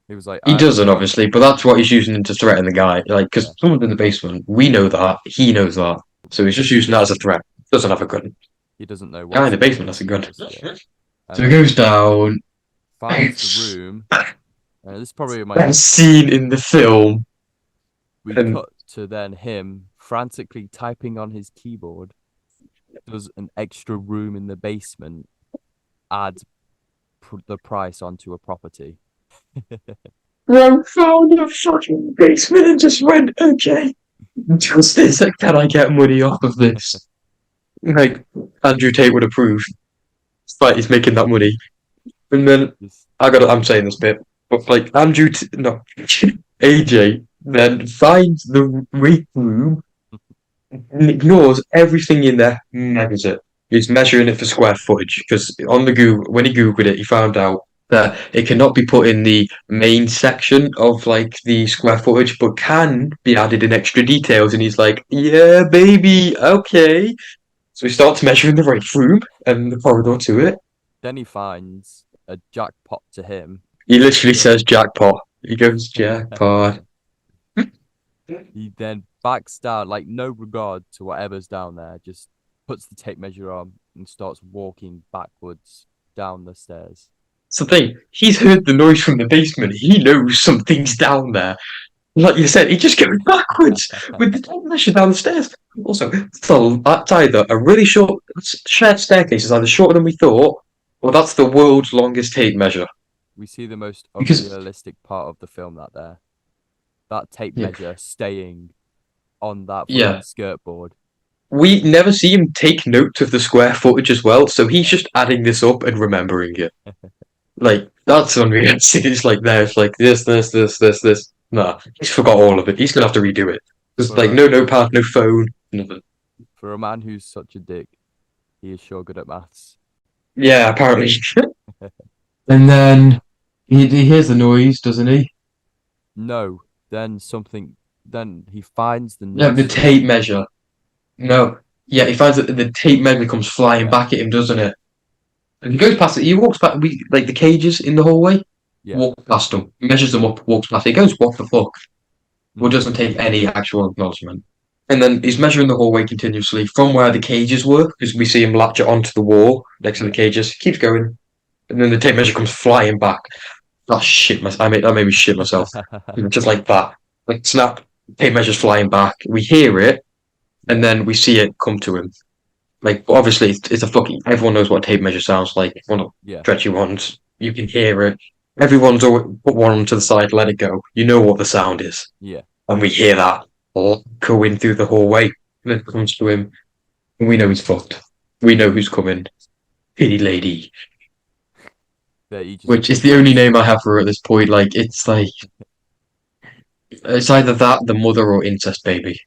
He was like, he I have a doesn't gun. obviously, but that's what he's using to threaten the guy. Like, because Yeah. someone's in the basement. We know that. He knows that. So he's just using that as a threat. Doesn't have a gun. He doesn't know Guy in what's the in the basement has a gun. basement just yet. So And he then goes down. finds the It's room. And this is probably my, that scene in the film, we and cut to then him frantically typing on his keyboard. Does an extra room in the basement add the price onto a property? Ron found a fucking basement and just went, okay, just this. Can I get money off of this? Like Andrew Tate would approve. Despite he's making that money, and then Just I'm saying this bit, but like no, AJ then finds the rape room and ignores everything in there, measures it. He's measuring it for square footage because on the Google, when he Googled it, he found out that it cannot be put in the main section of like the square footage, but can be added in extra details. And he's like, "Yeah, baby, okay." So he starts measuring the right room and the corridor to it. then he finds a jackpot to him. He literally But says jackpot. He goes jackpot. he then backs down, like no regard to whatever's down there, just puts the tape measure on and starts walking backwards down the stairs. It's the thing. He's heard the noise from the basement. He knows something's down there. Like you said, he just goes backwards with the tape measure down the stairs. Also, that's either a really short shared staircase is either shorter than we thought, or that's the world's longest tape measure. We see the most Because unrealistic part of the film that tape yeah, measure staying on that yeah, fucking skirt board. we never see him take note of the square footage as well, so he's just adding this up and remembering it. Like that's unrealistic. It's like there's like this. Nah, he's forgot all of it. He's gonna have to redo it. There's like For no notepad, no phone, nothing. a man who's such a dick, he is sure good at maths. Yeah, apparently. And then he hears the noise, doesn't he? No, then something. Then he finds the Yeah, the nurses. tape measure. No. Yeah, he finds that the tape measure comes flying Yeah, back at him, doesn't it? And he goes past it. He walks back. We like the cages in the hallway. yeah. Walks past them, measures them up, walks past it. He goes, "What the fuck?" But Hmm. doesn't take any actual acknowledgement. And then he's measuring the hallway continuously from where the cages were, because we see him latch it onto the wall next to the Yeah. cages. Keeps going, and then the tape measure comes flying back. Oh shit! That made me shit myself. Just like that, like snap. Tape measure's flying back. We hear it, and Yeah, then we see it come to him. Like obviously, it's a fucking. Everyone knows what a tape measure sounds like. One of yeah, the stretchy ones. You can hear it. Everyone's always put one to the side, let it go. You know what the sound is, yeah. and we hear that going through the hallway. And then it comes to him, and we know he's fucked. We know who's coming. Pity lady, That he just which is the only gives name I have for her at this point. It's either that, the mother, or incest baby.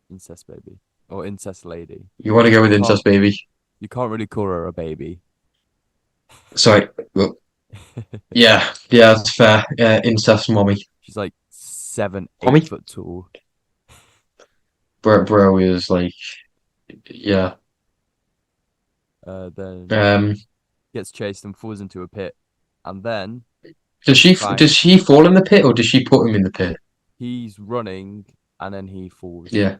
incest baby or incest lady. You want to go You with can't incest baby? you can't really call her a baby. Sorry. Well, yeah, that's fair. Incest mommy. She's like seven, eight Mommy? foot tall. Bro is like, yeah. Then Um, gets chased and falls into a pit, and then does find she fall in the pit or does she put him in the pit? he's running, and then he falls, Yeah.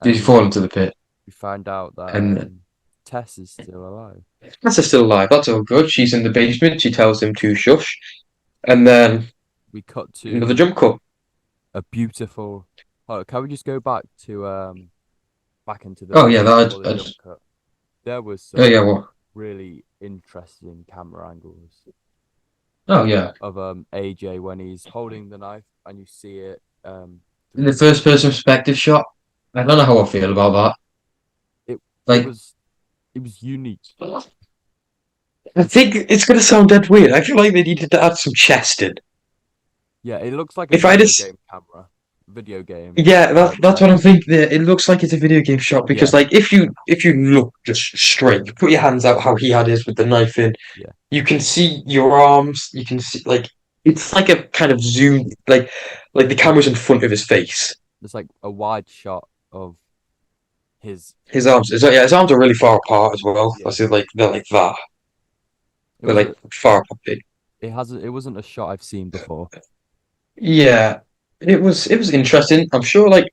Did he and fall into the pit? we find out that And Tess is still alive. Tessa's still alive. That's all good. She's in the basement. She tells him to shush. And then We cut another to jump cut. a beautiful. Oh, can we just go back to back into the Oh yeah, video before the jump cut? There was oh yeah, some what? really interesting camera angles Oh yeah. of AJ when he's holding the knife and you see it In the through first person perspective shot. I don't know how I feel about it. that. It Like, was it was unique. I think it's gonna sound dead weird. I feel like they needed to add some chest in. Yeah, it looks like a If I video just game camera, video game Yeah, that's what I'm chest. thinking. It looks like it's a video game shot Yeah, because, like, if you look just straight, put your hands out how he had his with the knife in, yeah. you can see your arms. You can see like it's like a kind of zoom, like the camera's in front of his face. There's like a wide shot of his. His arms, yeah, his arms are really far apart as well. I Yeah, see, like they're like that. it They're was like a. far apart. It wasn't a shot I've seen before. Yeah, it was interesting. I'm sure like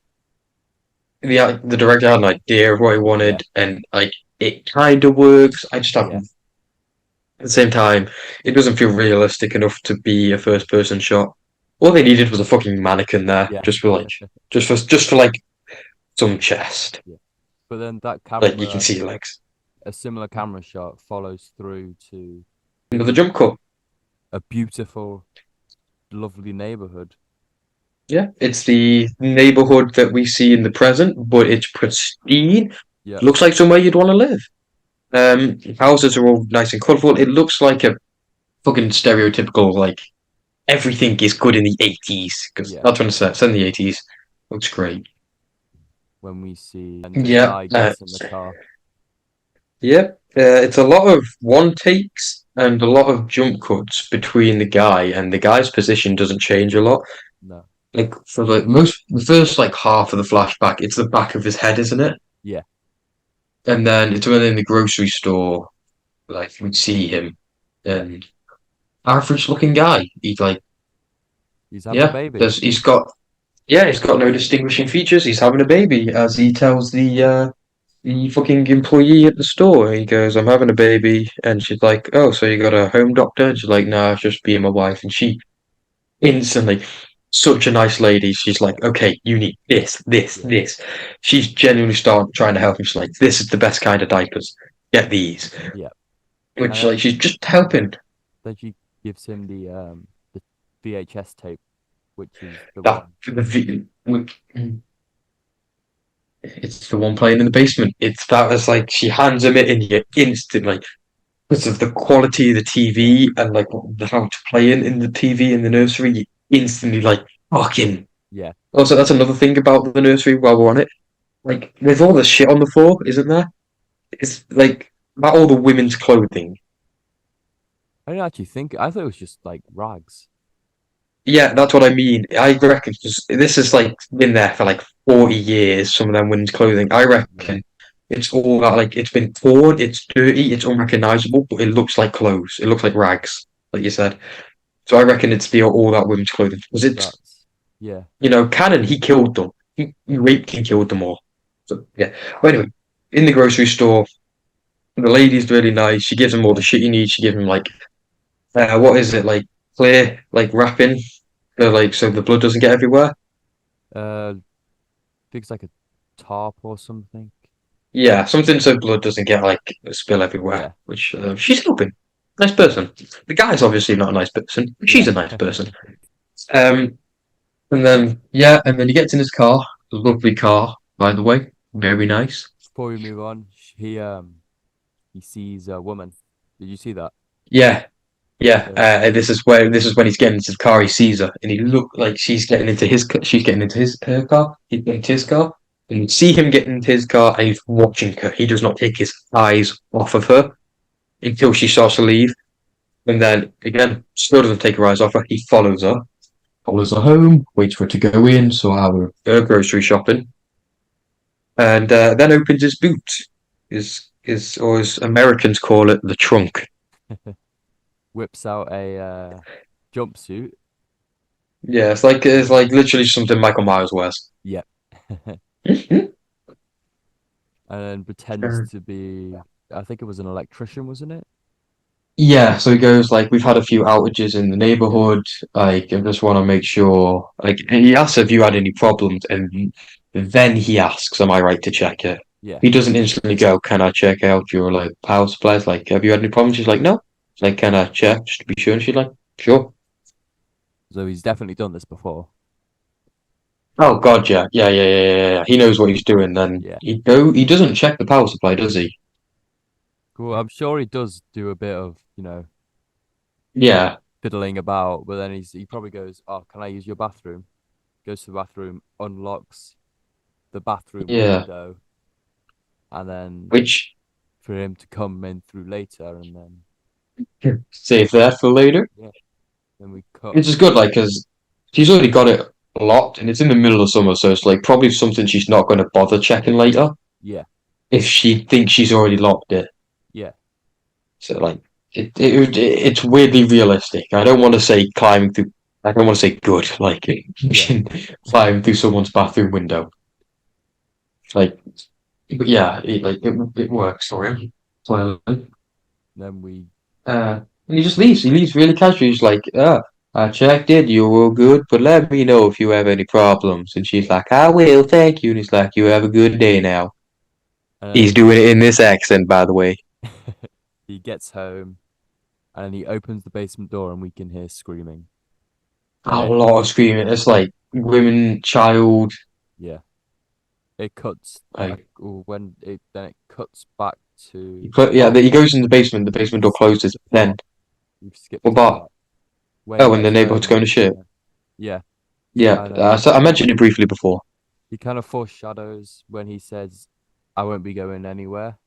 the director had an idea of what he Yeah, wanted, and like it kind of works. I just have yeah, At the same time, it doesn't feel realistic enough to be a first person shot. All they needed was a fucking mannequin there, yeah, just for like some chest. yeah. But then that Like you can camera, see legs. a similar camera shot follows through to Another jump cut. a beautiful, lovely neighborhood. Yeah. It's the neighborhood that we see in the present, but it's pristine. Yeah, Looks like somewhere you'd want to live. Houses are all nice and colourful. It looks like a fucking stereotypical like everything is good in the 80s because yeah. that's when it's set in the 80s. Looks great. When we see and the Yeah. guy gets in the car. Yep, it's a lot of one takes and a lot of jump cuts between the guy, and the guy's position doesn't change a lot. No, Like for the first like half of the flashback, it's the back of his head, isn't it? yeah, And then it's when in the grocery store, like we see him, and average looking guy. He's like, he's having a yeah, baby. he's got no distinguishing features. He's having a baby, as he tells the fucking employee at the store. He goes, I'm having a baby. And she's like, oh, so you got a home doctor? And she's like, no, it's just being my wife. And she instantly, such a nice lady. She's like, okay, you need this, this, Yeah, this. She's genuinely started trying to help him. She's like, this is the best kind of diapers. Get these. yeah. Which, And like, she's just helping. then she gives him the VHS tape, which is the That one. the It's the one playing in the basement. It's that was like she hands him it and you instantly because of the quality of the Yeah, TV and like how to play in the TV in the nursery, you instantly like fucking. yeah. Also, that's another thing about the nursery while we're on it. Like, there's all the shit on the floor, isn't there? It's like about all the women's clothing. I didn't actually think. I thought it was just like rags. Yeah, that's what I mean. I reckon this has like been there for like 40 years, some of them women's clothing. I Yeah, reckon it's all that like it's been torn, it's dirty, it's unrecognizable, but it looks like clothes. It looks like rags, like you said. So I reckon it's the all that women's clothing. Because it's that's yeah, Cannon, he killed them. He raped and killed them all. So yeah. But anyway, in the grocery store, the lady's really nice. She gives him all the yeah. shit he needs. She gives him like what is it, like clear like wrapping, like so the blood doesn't get everywhere. I think it's like a tarp or something. Yeah, something so blood doesn't get like spill everywhere. Yeah, Which she's helping. Nice person. The guy's obviously not a nice person, but she's yeah. a nice person. Um, and then yeah, and then he gets in his car. A lovely car, by the way. Very nice. Before we move on, he sees a woman. Did you see that? Yeah, yeah. So This is when he's getting into the car. He sees her, and he look like she's getting into his her car. He's getting into his car, and you see him getting into his car, and he's watching her. He does not take his eyes off of her until she starts to leave. And then again, still doesn't take her eyes off her. He follows her home, waits for her to go in, sort out her grocery shopping, and then opens his boot. His or as Americans call it, the trunk. whips out a jumpsuit. Yeah, it's like literally something Michael Myers wears. Yep. And then pretends Sure. to be. I think it was an electrician, wasn't it? Yeah, so he goes like, we've had a few outages in the Yeah, neighborhood. Like, I just want to make sure. Like, he asks if you had any problems, and then he asks, "Am I right to check it?" yeah. He doesn't instantly go, "Can I check out your like power supplies? Like, have you had any problems?" She's like, "No." It's like, "Can I check just to be sure?" And she's like, "Sure." So he's definitely done this before. Oh God, yeah, yeah, yeah, yeah, yeah, yeah. He knows what he's doing. Then Yeah. he doesn't check the power supply, does he? Cool. I'm sure he does do a bit of, Yeah, fiddling about, but then he probably goes, "Oh, can I use your bathroom?" Goes to the bathroom, unlocks the bathroom yeah. window, and then Which for him to come in through later, and then save that for later. yeah, then we cut. Which is good, like, because she's already got it locked, and it's in the middle of summer, so it's like probably something she's not going to bother checking later Yeah, if she thinks she's already locked it. yeah, So like, it's weirdly realistic. I don't want to say climbing through. I don't want to say good, like yeah. climbing through someone's bathroom window. Like, but yeah, it works for him. Well, Then we and he just leaves. He leaves really casually. He's like, I checked it. You're all good, but let me know if you have any problems. And she's like, I will, thank you. And he's like, you have a good day now. He's and doing it in this accent, by the way. he gets home, and then he opens the basement door, and we can hear screaming. And A then lot of screaming. It's like women, child. yeah, it cuts Like, it cuts back to yeah, he goes in the basement. The basement door skip closes. the Then, part. We've skipped what to the about? part when he Oh, and the gets neighborhood's home, going to and shit. yeah, Yeah, and then so I mentioned it briefly before. he kind of foreshadows when he says, "I won't be going anywhere."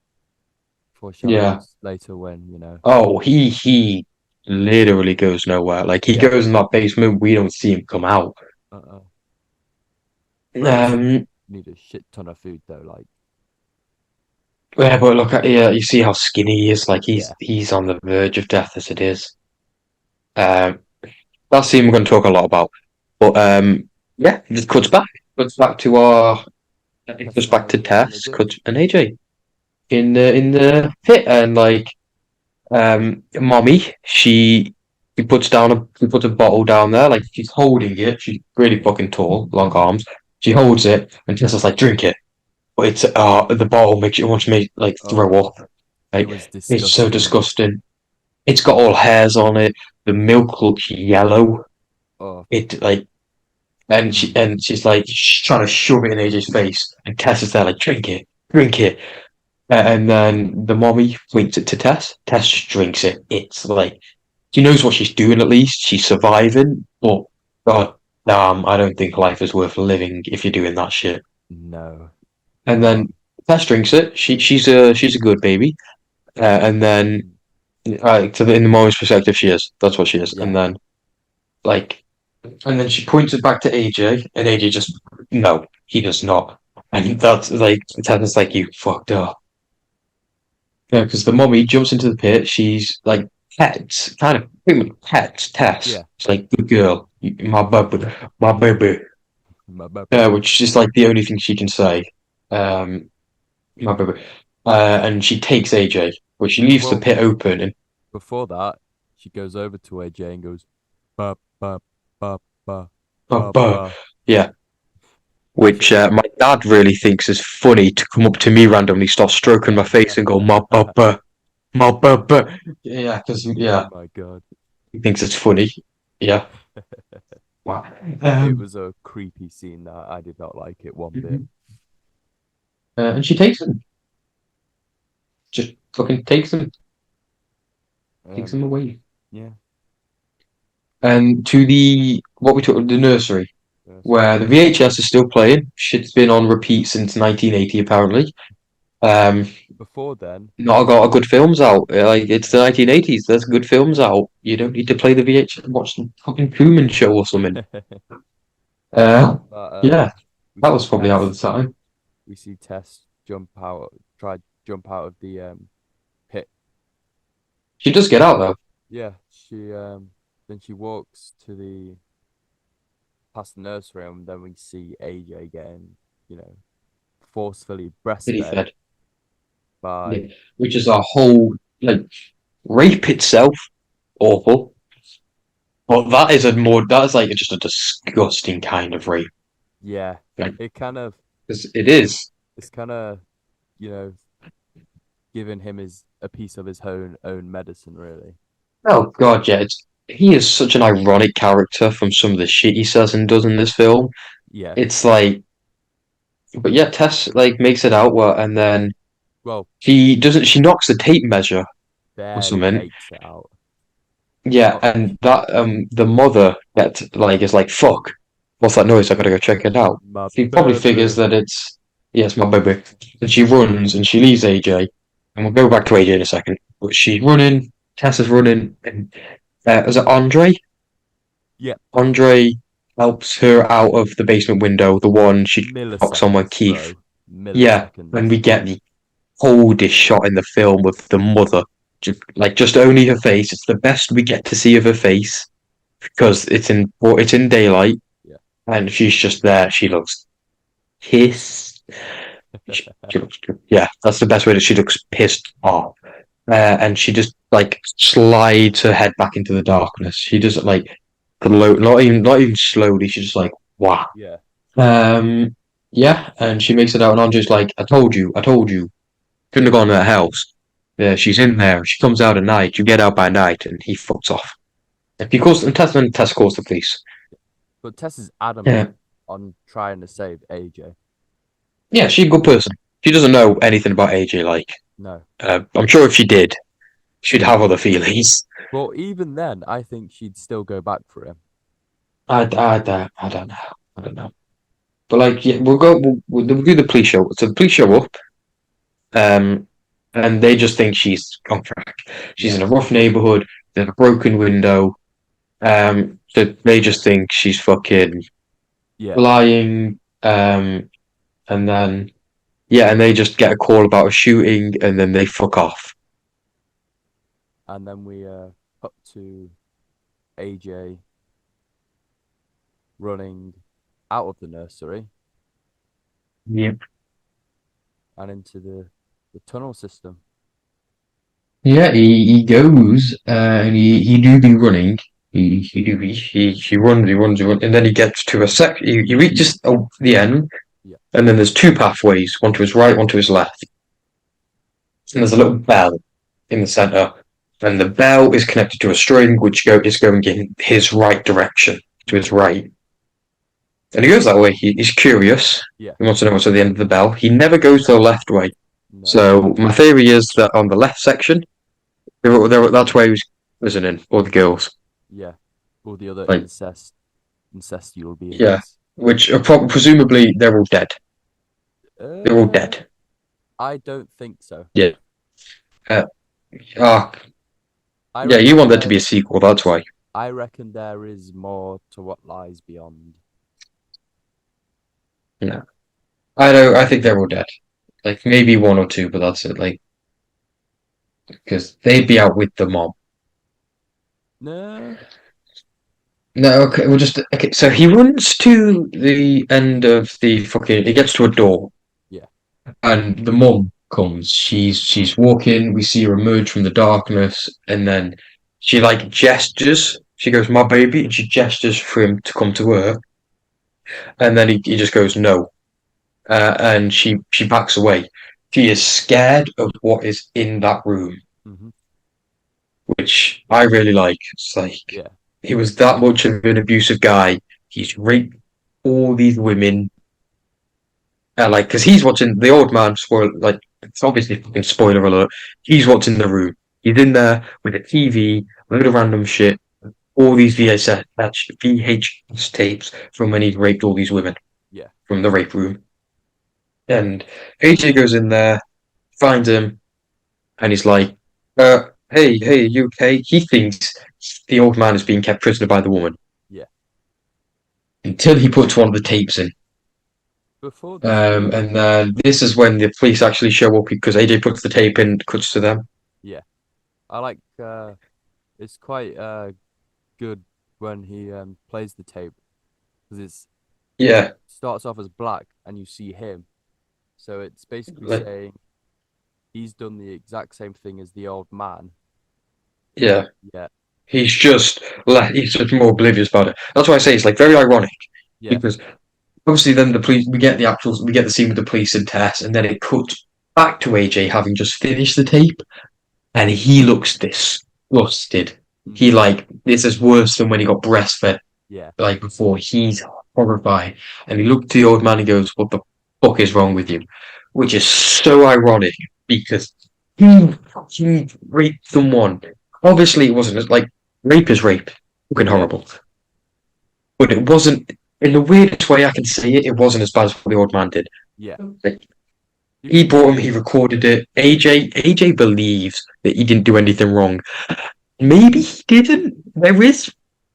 Yeah. Foreshadows later when Oh, he literally goes nowhere. Like he yeah, goes in that basement, we don't see him come out. uh-uh. He does Um, need a shit ton of food though. Like yeah, but look at yeah, you see how skinny he is. Like he's yeah, he's on the verge of death as it is. Um, that scene we're going to talk a lot about. But yeah, it just cuts back to our, it goes back to Tessa and Tess, AJ. cuts and AJ in the pit, and like mommy, she puts a bottle down there, like she's holding it. She's really fucking tall, long arms. She holds it, and Tessa's like, drink it. But it's the bottle makes you want to make like Oh, throw up. it Like was it's so disgusting. disgusting. It's got all hairs on it. The milk looks yellow. Oh, It like Mm. and she's like trying to shove it in AJ's face, and Tess is there like drink it, and then the mommy points it to Tess. Tess just drinks it. It's like she knows what she's doing. At least she's surviving. But God damn, I don't think life is worth living if you're doing that shit. No. And But then Tess drinks it. She's a good baby. And then mm, in the mommy's perspective, she is. That's what she is. yeah. Like and then she points it back to AJ, and AJ just no, he does not. And that's like Tess is like you fucked up. Yeah, because the mommy jumps into the pit. She's like pets, kind of pretty much pets Tess. Yeah. It's like good girl, my baby. My bad. Which is like the only thing she can say. Um, my baby. And she takes AJ, but she leaves the Well, pit open and before that, she goes over to AJ and goes, ba ba ba ba oh, ba bah. ba. Yeah, Which which my dad really thinks is funny to come up to me randomly, start stroking my face and go my baba. Yeah, because Oh yeah, my God. he thinks it's funny. Yeah, wow. It Um, was a creepy scene that I did not like it one bit. mhm. And she takes him, just fucking takes him Um, away. yeah, And to the what we took the nursery, nursery. where the VHS is still playing. Shit's been on repeat since 1980, apparently. Um, Before then, not got a good films out. Like it's the 1980s. There's good films out. You don't need to play the VHS. Watch the fucking Truman Show or something. Uh, but yeah, we that see was probably out of Tess. the time. We see Tess try jump out of the pit. She does get out though. Yeah, she then she walks to the past the nursery, and then we see AJ getting, you know, forcefully Pretty breastfed fed. by Yeah. Which is a whole like rape itself awful. But that's like just a disgusting kind of rape. yeah. Like, It kind of it is. it's kind of, you know, giving him his a piece of his own medicine, really. Oh God, yeah. He is such an ironic character from some of the shit he says and does in this film. Yeah. It's like, but yeah, Tess like makes it out well, and then Well, she doesn't. She knocks the tape measure or barely something. makes it out. Yeah, Oh, and that the mother that like is like, fuck, what's that noise? I gotta go check it out. my She probably figures baby. that it's yes, my baby. And she runs and she leaves AJ, and we'll go back to AJ in a second. But she's running. Tess is running, and is it Andre? Yeah, Andre helps her out of the basement window, the one she knocks on with milliseconds, Keith. bro. Yeah, and we Milliseconds. get the coldest shot in the film with the mother. Just only her face. It's the best we get to see of her face because it's in daylight Yeah. and she's just there. She looks pissed. She looks yeah, that's the best way that she looks pissed off. And she just like slides her head back into the darkness. She doesn't like not even slowly. She's just like wow. Yeah. Um, yeah, and she makes it out, and Andre's like, I told you, couldn't have gone to that house. Yeah, she's in there. She comes out at night. You get out by night, and he fucks off. If he calls, and Tess calls the police. But Tess is adamant Yeah, on trying to save AJ. yeah, she's a good person. She doesn't know anything about AJ. Like, No. I'm sure if she did, she'd have other feelings. Well, even then, I think she'd still go back for him. I don't know. I don't know. But like, yeah, we'll do the police show. So the police show up. Um, and they just think she's on crack. She's Yeah. in a rough neighborhood. There's a broken window. So they just think she's fucking Yeah. lying. And then yeah, and they just get a call about a shooting, and then they fuck off. And then we up to AJ running out of the nursery Yep. and into the tunnel system. Yeah, he goes and he do be running. He runs, and then he gets to a he reaches the end, Yeah. and then there's two pathways, one to his right, one to his left. And there's a little bell in the center, and the bell is connected to a string which is going in his right direction, to his right. And he goes that way. He's curious. Yeah. He wants to know what's at the end of the bell. He never goes the left way. No. So my theory is that on the left section, that's where he was visiting all the girls. Yeah. All the other Like, incestual yeah, beings. which are presumably they're all dead. They're all Uh, dead. I don't think so. Yeah. Uh, ah, I yeah. You reckon want there to be a sequel. That's why. there is more to what lies beyond. No, I don't. I think they're all dead. Like maybe one or two, but that's it. Like because they'd be out with the mom. No. No, okay, we'll just okay. So he runs to the end of the fucking. He gets to a door, Yeah. and the mum comes. She's walking. We see her emerge from the darkness, and then she like gestures. She goes, "My baby," and she gestures for him to come to her, and then he just goes, "No," and she backs away. She is scared of what is in that room, Hmm. which I really like. It's like Yeah. he was that much of an abusive guy. He's raped all these women. Like, because he's watching the old man. Spoil like it's obviously fucking spoiler alert. He's what's in the room. He's in there with a TV, a load of random shit, all these VHS tapes from when he raped all these women Yeah. from the rape room. And AJ goes in there, finds him, and he's like, hey, you okay?" He thinks the old man is being kept prisoner by the woman Yeah. until he puts one of the tapes in. Before this, And then this is when the police actually show up because AJ puts the tape in, cuts to them. yeah. I like it's quite good when he plays the tape because it Yeah, starts off as black and you see him. So it's basically like, saying he's done the exact same thing as the old man. yeah. Yeah. He's just more oblivious about it. That's why I say it's like very ironic Yeah. because obviously then the police we get the scene with the police and Tess, and then it cuts back to AJ having just finished the tape, and he looks disgusted. He Hmm. like this is worse than when he got breastfed Yeah. like before. He's horrified, and he looked to the old man and goes, "What the fuck is wrong with you?" Which is so ironic because he raped someone. Obviously, it wasn't like rape is rape, fucking Yeah. horrible, but it wasn't. In the weirdest way I can say it, it wasn't as bad as what the old man did. Yeah. Like, You he can brought him, see he it. recorded it. AJ believes that he didn't do anything wrong. Maybe he didn't. There is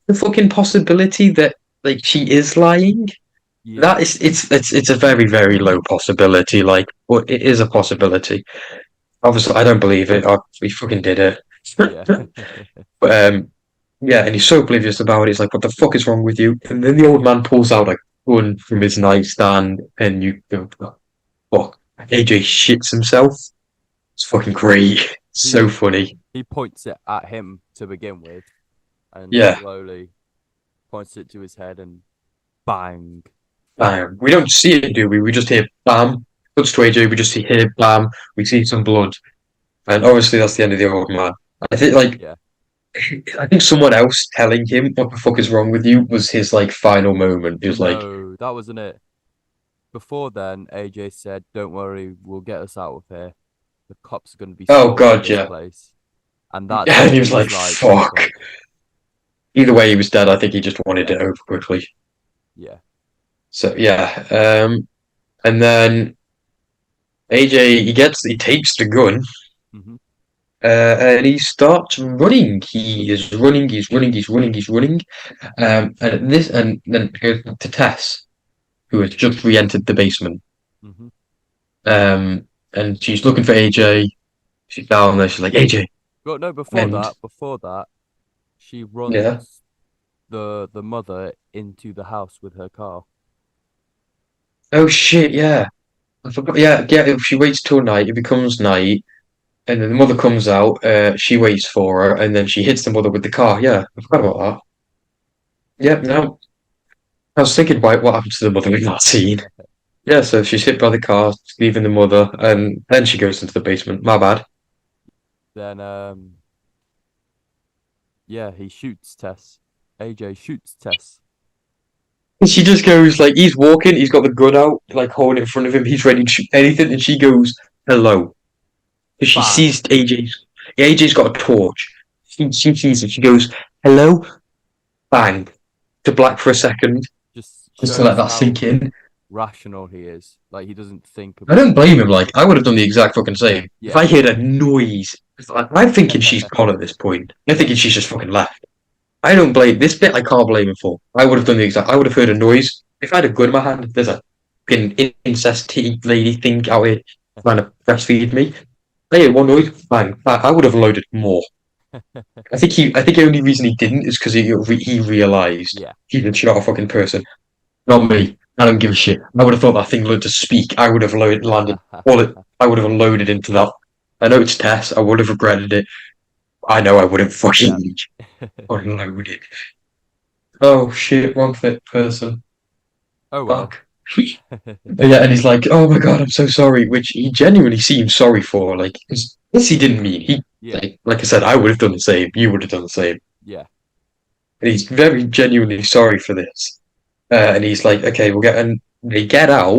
the fucking possibility that like she is lying. That Yeah. is it's a very low possibility, like, but it is a possibility. Obviously, I don't believe it. We fucking did it. Yeah. But yeah, and he's so oblivious about it. He's like, "What the fuck is wrong with you?" And then the old man pulls out a gun from his nightstand, and you go, "Oh, fuck!" AJ shits himself. It's fucking great. So he funny. he points it at him to begin with and Yeah. slowly points it to his head and bang. We don't see it, do we? We just hear bam. Cuts to AJ. We just see here bam. We see some blood, and obviously that's the end of the old man. I think like Yeah. I think someone else telling him what the fuck is wrong with you was his like final moment. He was like, No, that wasn't it. Before then, AJ said, "Don't worry, we'll get us out of here. The cops are going to be "Oh storming God, this yeah," place." And that's and when he he was was like, like, "Fuck." "Fuck." Either way, he was dead. I think he just wanted Yeah. it over quickly. Yeah. So yeah, and then AJ he takes the gun, Hmm. and he starts running. He is running. He's running. He's running. He's running. And then it goes to Tess, who has just re-entered the basement. Hmm. And she's looking for AJ. She's down there. She's like AJ, But no, and before that, she yeah. runs the mother into the house with her car. Oh shit, yeah. I forgot. Yeah, yeah. If she waits till night, it becomes night, and then the mother comes out. She waits for her, and then she hits the mother with the car. Yeah, I forgot about that. Yeah, no. I was thinking, what happened to the mother in that scene? Yeah, so she's hit by the car, leaving the mother, and then she goes into the basement. My bad. Then yeah, he shoots Tess. AJ shoots Tess. She just goes like he's walking, he's got the gun out, like holding it in front of him, he's ready to shoot anything, and she goes, "Hello." Because she Bang! sees AJ's got a torch. She sees it. She goes, "Hello." Bang. To black for a second, Just just to let shows that how sink in. rational he is. Like he doesn't think I about don't blame him. Like I would have done the exact fucking same. If yeah. I heard a noise, I'm thinking she's gone at this point. I'm Yeah. thinking she's just fucking left. I don't blame this bit. I can't blame him for. I would have done the exact. I would have heard a noise. If I had a gun in my hand, there's a fucking incest lady thing out here trying to breastfeed me. I hear one noise, bang. I would have loaded more. I think he. I think the only reason he didn't is because he realised Yeah. he had shot a fucking person. Not me. I don't give a shit. I would have thought that thing learned to speak. I would have landed all it. I would have loaded into that. I know it's Tess. I would have regretted it. I know I would have Yeah. fucking unloaded. Oh shit, wrong fit person. Oh well. Fuck. Yeah, and he's like, "Oh my god, I'm so sorry," which he genuinely seems sorry for. Like, 'cause this he didn't mean. He Yeah. like I said, I would have done the same. You would have done the same. Yeah. And he's very genuinely sorry for this. And he's like, "Okay, we'll get." And they get out.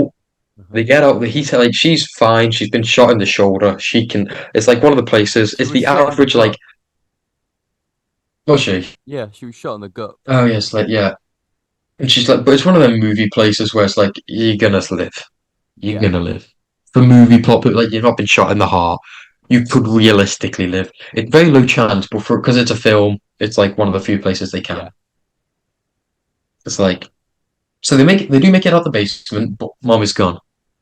Uh-huh. They get out. He's like, "She's fine. She's been shot in the shoulder. She can." It's like one of the places. She It's was the shot in the average like. gut. Was she? Yeah, she was shot in the gut. Oh yes, like yeah. And she's like, but it's one of them movie places where it's like you're gonna live. You're Yeah. gonna live. For movie plot, but like you've not been shot in the heart. You could realistically live. It's very low chance, but for because it's a film, it's like one of the few places they Yeah. can. It's like so they do make it out the basement, but mom is gone.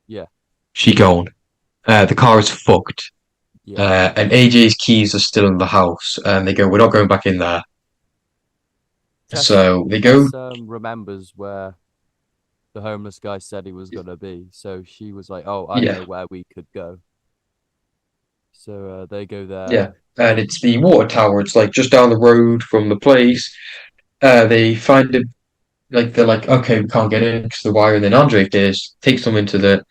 Yeah. She gone. The car is fucked. Yeah. And AJ's keys are still in the house, and they go, "We're not going back in there." Tess So they go, Tess remembers where the homeless guy said he was gonna be. So she was like, "Oh, I yeah, know where we could go." So they go there. yeah, and it's the water tower. It's like just down the road from the place. They find it like they're like, okay, we can't get in because the wire. And then Andre appears, takes them into the,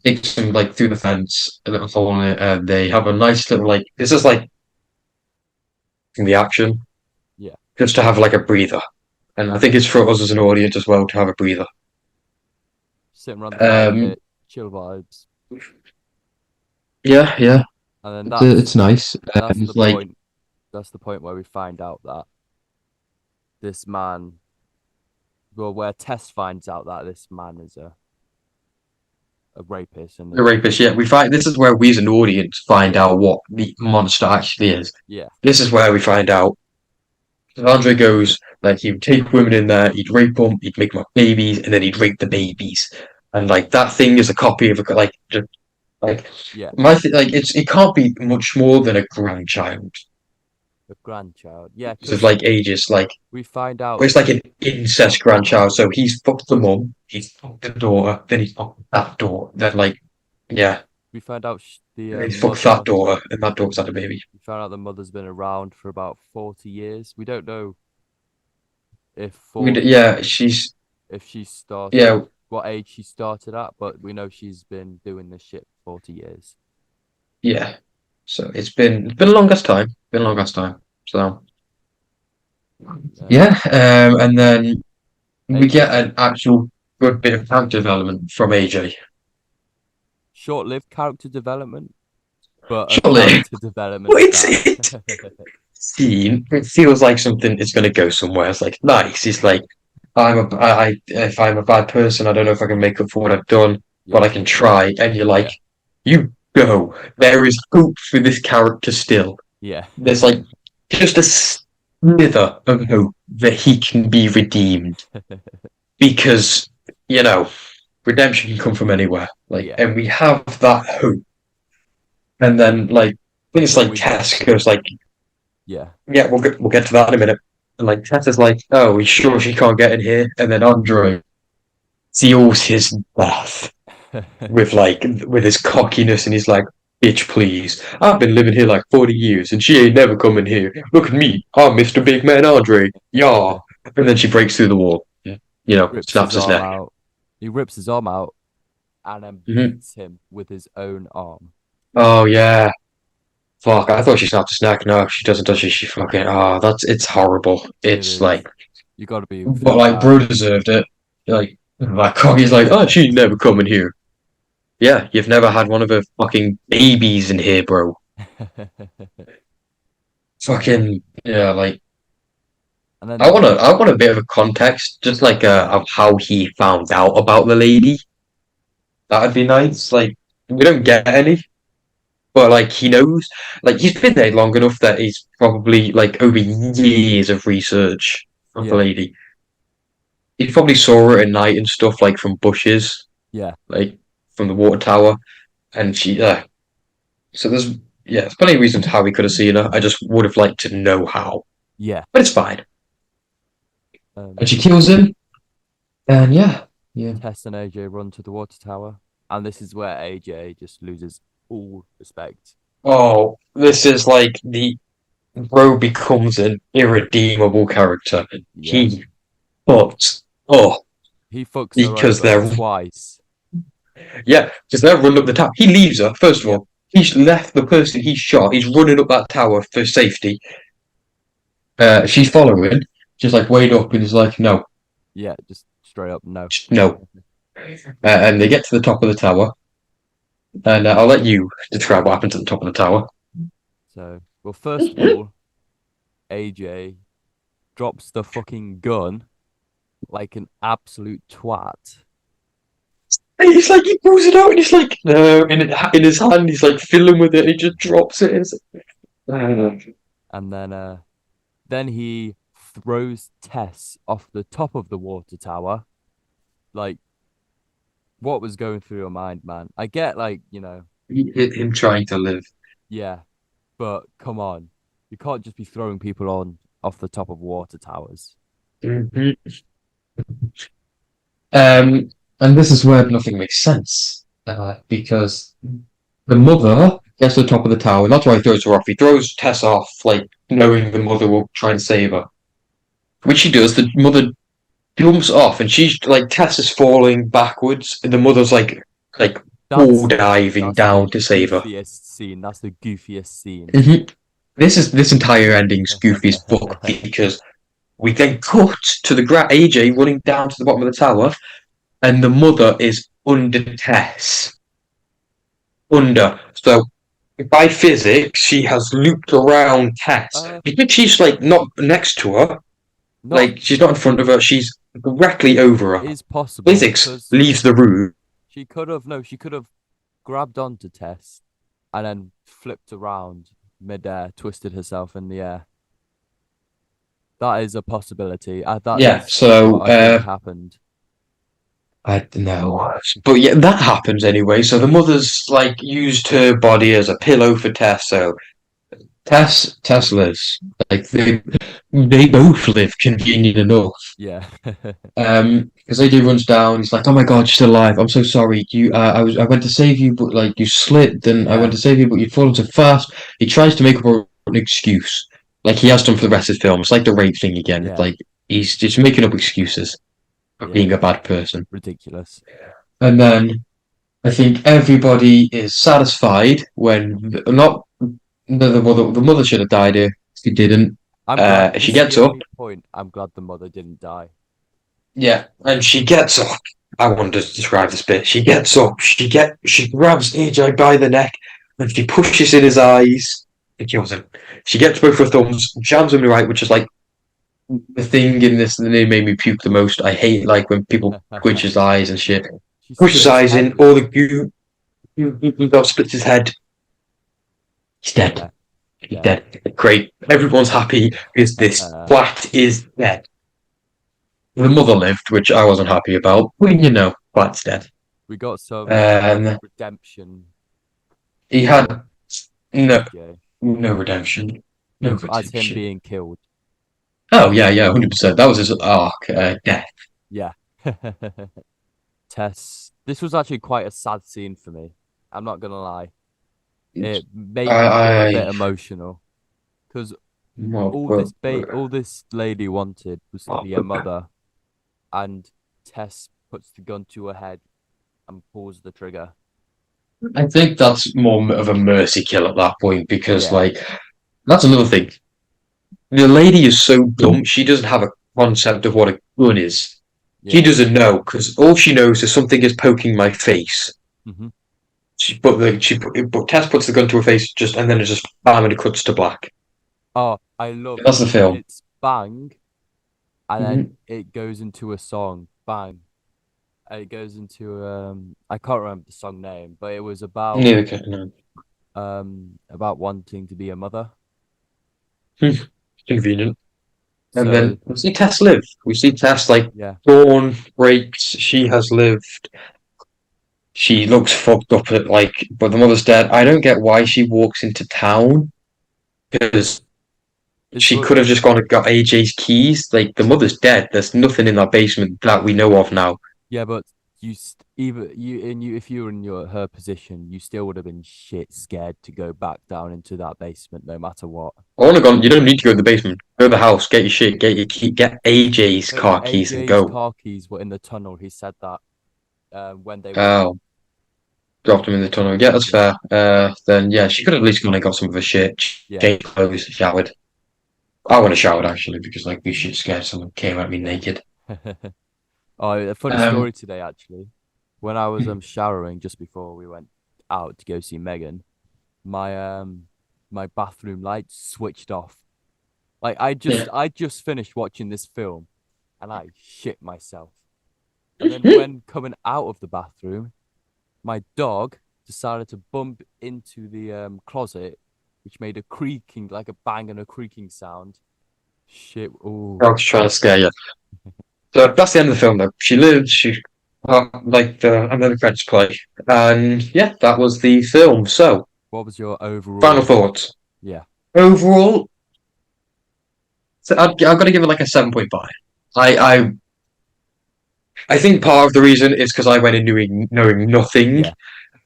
takes them like through the fence, a little hole in it, and they have a nice little like. This is like in the action, Yeah. just to have like a breather. And I think it's for us as an audience as well to have a breather. Sitting around the fire Um, pit, chill vibes. yeah, yeah, And then it's nice. that's the It's like point. That's the point where we find out that this man, well, where Tess finds out that this man is a rapist, and the then rapist. Yeah, we find this is where we as an audience find yeah, out what the monster actually is. yeah, This is where we find out. Andre goes like he would take women in there, he'd rape them, he'd make them have babies, and then he'd rape the babies. And like that thing is a copy of a like just like yeah, like it can't be much more than a grandchild. the grandchild, yeah, Because of because like ages, like we find out, it's like an incest grandchild. So he's fucked the mum, he's fucked the daughter, then he's fucked that daughter, then like yeah, the and then he's fucked that mother. daughter, and that daughter's had a baby. We found out the mother's been around for about 40 years. We don't know if Yeah, she's if she started yeah, what age she started at, but we know she's been doing this shit for 40 years. yeah. So it's been a longest time. Been a longest time. So Um, yeah, and then we get AJ's an actual good bit of character development from AJ. short-lived character development, but a Surely, character development well, that it's scene. It feels like something is going to go somewhere. It's like nice. He's like, if I'm a bad person, I don't know if I can make up for what I've done, but yeah, I can try. And you're like, yeah, you go. There is hope for this character still. yeah, There's like just a slither of hope that he can be redeemed because you know redemption can come from anywhere. Like, yeah. and we have that hope. And then like things Until like we get Tess to goes like, yeah, yeah, we'll get to that in a minute. And like Tess is like, oh, are you sure she can't get in here? And then Andre seals his death with his cockiness, and he's like, bitch, please. I've been living here like 40 years, and she ain't never coming here. Look at me, I'm Mr. Big Man Andre. Yeah. And then she breaks through the wall. Yeah. rips Snaps his his arm neck. out. He rips his arm out and then Hmm. beats him with his own arm. Oh yeah. Fuck, I thought she snapped his neck. No, she doesn't, does she? She fucking, it's horrible. It It's is. like, You got to be but feel like, bad. bro deserved it. like that cock is like, oh, she's never coming here. Yeah, you've never had one of her fucking babies in here, bro. Um, Fucking yeah, like and then I want a bit of a context, just like of how he found out about the lady. That'd be nice. Like we don't get any, but like he knows. Like he's been there long enough that he's probably like over years of research of the yeah, lady. He probably saw her at night and stuff like from bushes, yeah, like from the water tower, and she. So there's there's plenty of reasons how he could have seen her. I just would have liked to know how, yeah. but it's fine. And she So kills him, and yeah. Tess and AJ run to the water tower, and this is where AJ just loses all respect. Oh, this is like the bro becomes an irredeemable character. Yeah, He but oh, he fucks her because over they're twice. yeah, because they're running up the tower. He leaves her, first of Yep, all. He's left the person he shot. He's running up that tower for safety. She's following, just like way up, and he's like, no, yeah, just straight up no. no. And they get to the top of the tower, and I'll let you describe what happened to the top of the tower. So, well, first of all, AJ drops the fucking gun like an absolute twat. And he's like, he pulls it out, and he's like, no, in his hand, he's like fiddling with it, and he just drops it. It's And then he throws Tess off the top of the water tower. Like, what was going through your mind, man? I get like, him trying to live. yeah, but come on. You can't just be throwing people on off the top of water towers. Mhm. And this is where nothing makes sense because the mother gets to the top of the tower. That's why he throws her off. He throws Tess off, like knowing the mother will try and save her. Which she does. The mother jumps off, and she's like Tess is falling backwards, and the mother's like full That's diving that's the down to save her. goofiest scene. That's the goofiest scene. Mhm. This entire ending's goofy as fuck because we then cut to the AJ running down to the bottom of the tower, and the mother is under Tess. Under. So by physics, she has looped around Tess. Uh, Because she's like not next to her, Not like she's not in front of her, she's directly over her. is possible Physics because leaves the room. she could have grabbed onto Tess and then flipped around mid-air, twisted herself in the air. That is a possibility. That Yeah, is so what I think happened. I don't know. But yeah, that happens anyway. So the mother's like used her body as a pillow for Tess, so Tess lives. Like they both live convenient enough. Yeah. Because AJ runs down, he's like, "Oh my God, you're still alive. I'm so sorry. I went to save you, but like you slipped, and I Yeah. went to save you, but you'd fallen so fast." He tries to make up an excuse, like he has done for the rest of the film. It's like the rape thing again. Yeah. Like he's just making up excuses for Yeah. being a bad person. Ridiculous. And then I think everybody is satisfied when not the mother should have died here. She didn't. I'm glad She this is gets the up. only point I'm glad the mother didn't die. Yeah, and she gets up. I want to describe this bit. She gets up. She grabs AJ by the neck and she pushes in his eyes and kills him. She gets both her thumbs, jams him in the right, which is like the thing in this that made me puke the most. I hate like when people squinch his eyes and shit. She Push his split his eyes in, head. all the goo splits his head. He's dead. Yeah. He's Yeah. dead. Great. Everyone's happy because this Flat is dead. The mother lived, which I wasn't happy about. Well, you know, Flat's dead. We got some redemption. He had no AJ, no redemption. No as him redemption. being killed. Oh yeah, 100%. That was his arc, death. Yeah. Tess. This was actually quite a sad scene for me. I'm not gonna lie. It made me feel a bit emotional because all this lady wanted was to be a mother, and Tess puts the gun to her head and pulls the trigger. I think that's more of a mercy kill at that point because, Yeah. like, that's another thing. The lady is so dumb; she doesn't have a concept of what a gun is. She Yeah. doesn't know because all she knows is something is poking my face. Hmm. But Tess puts the gun to her face just and then it just bam and it cuts to black. Oh, I love That's the film. it's bang, and then Mm-hmm. it goes into a song, bang. And it goes into I can't remember the song name, but it was Neither can no. about wanting to be a mother. Convenient. And So then we see Tess live. We see Tess like yeah, Dawn breaks. She has lived. She looks fucked up at like, but the mother's dead. I don't get why she walks into town because it's she but could have just gone and got AJ's keys. Like the mother's dead. There's nothing in that basement that we know of now. yeah, but either you if you were in your her position, you still would have been shit scared to go back down into that basement no matter what. I want to go. You don't need to go to the basement. Go to the house. Get your shit. Get your key. Get AJ's But car keys and AJ's go. car keys were in the tunnel. He said that when they went in. Oh, dropped him in the tunnel. Yeah, that's Yeah, fair. Then yeah, she could have at least gone and got some of her shit. yeah, Changed clothes, showered. I want to shower actually because like we shit scared someone came at me yeah. naked. Oh, a funny Um, story today actually. When I was showering just before we went out to go see Megan, my my bathroom light switched off. Like yeah. I just finished watching this film and I shit myself. And then when coming out of the bathroom, my dog decided to bump into the closet, which made a creaking, like a bang and a creaking sound. Shit. Oh, Dog's trying to scare you. So that's the end of the film, though. She lives. She and then the credits play, and yeah, that was the film. So, what was your final overall? thoughts. Yeah, Overall, so I've got to give it like a 7.5. I I I think part of the reason is because I went in knowing nothing, yeah,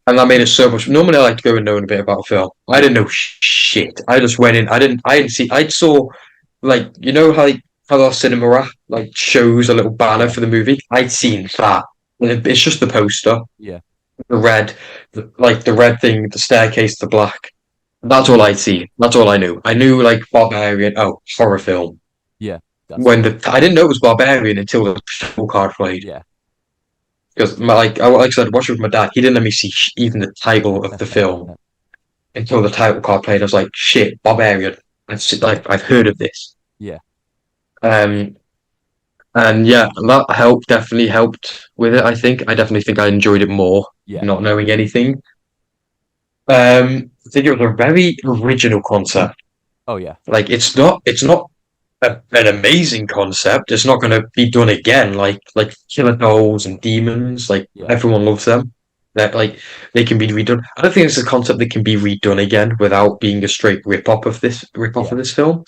and that made it so much. Normally, I like to go in knowing a bit about a film. I yeah, didn't know shit. I just went in. I didn't see. I saw like how our cinema wrap like shows a little banner yeah, for the movie. I'd seen that. It's just the poster, yeah, the red, the red thing, the staircase, the black. That's all I'd seen. That's all I knew. I knew like Barbarian. Oh, horror film. yeah. That's When it. the I didn't know it was Barbarian until the title card played. Yeah. Because like I said, I watched it with my dad. He didn't let me see even the title of the film until the title card played. I was like, shit, Barbarian. I've heard of this. Yeah, Um, and yeah, that definitely helped with it. I definitely think I enjoyed it more, yeah. not knowing anything. I think it was a very original concept. Oh yeah, Like it's not an amazing concept. It's not going to be done again. Like killer dolls and demons. Like yeah, everyone loves them. That like they can be redone. I don't think it's a concept that can be redone again without being a straight rip off yeah, of this film.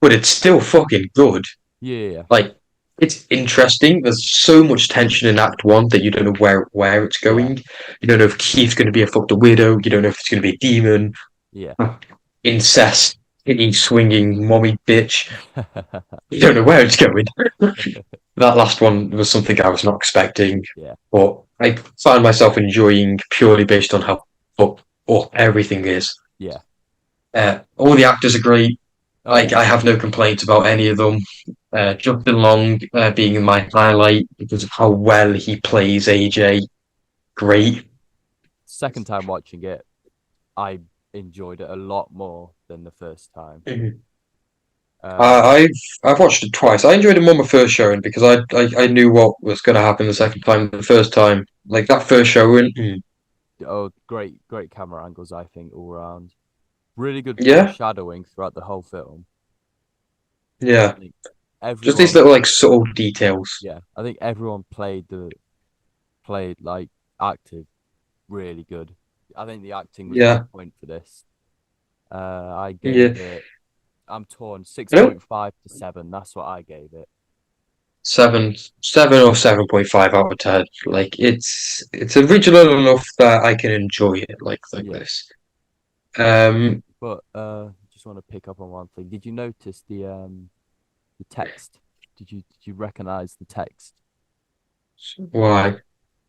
But it's still fucking good. yeah, yeah, Like it's interesting. There's so much tension in Act One that you don't know where it's yeah, going. You don't know if Keith's going to be a fucked up widow. You don't know if it's going to be a demon, yeah. incest, hitting, swinging, mommy bitch. You don't know where it's going. That last one was something I was not expecting, Yeah, but I found myself enjoying purely based on how up everything is. yeah. All the actors are great. Oh yeah. I have no complaints about any of them. Justin Long being my highlight because of how well he plays AJ. Great. Second time watching it, I enjoyed it a lot more than the first time. Mhm. Um, I've watched it twice. I enjoyed it more my first showing because I knew what was going to happen the second time. The first time, like that first showing, oh, great camera angles, I think, all around. Really good yeah, foreshadowing throughout the whole film. I yeah. think Just these everyone, little like subtle details. yeah, I think everyone played like acted really good. I think the acting was on Yeah, point for this. I yeah. gave it. I'm torn. Six You know, point five to seven. That's what I gave it. 7 or 7.5 out of 10. Like it's original enough that I can enjoy it like Yeah, this. Um, but just want to pick up on one thing. Did you notice the text? Did you recognize the text? why?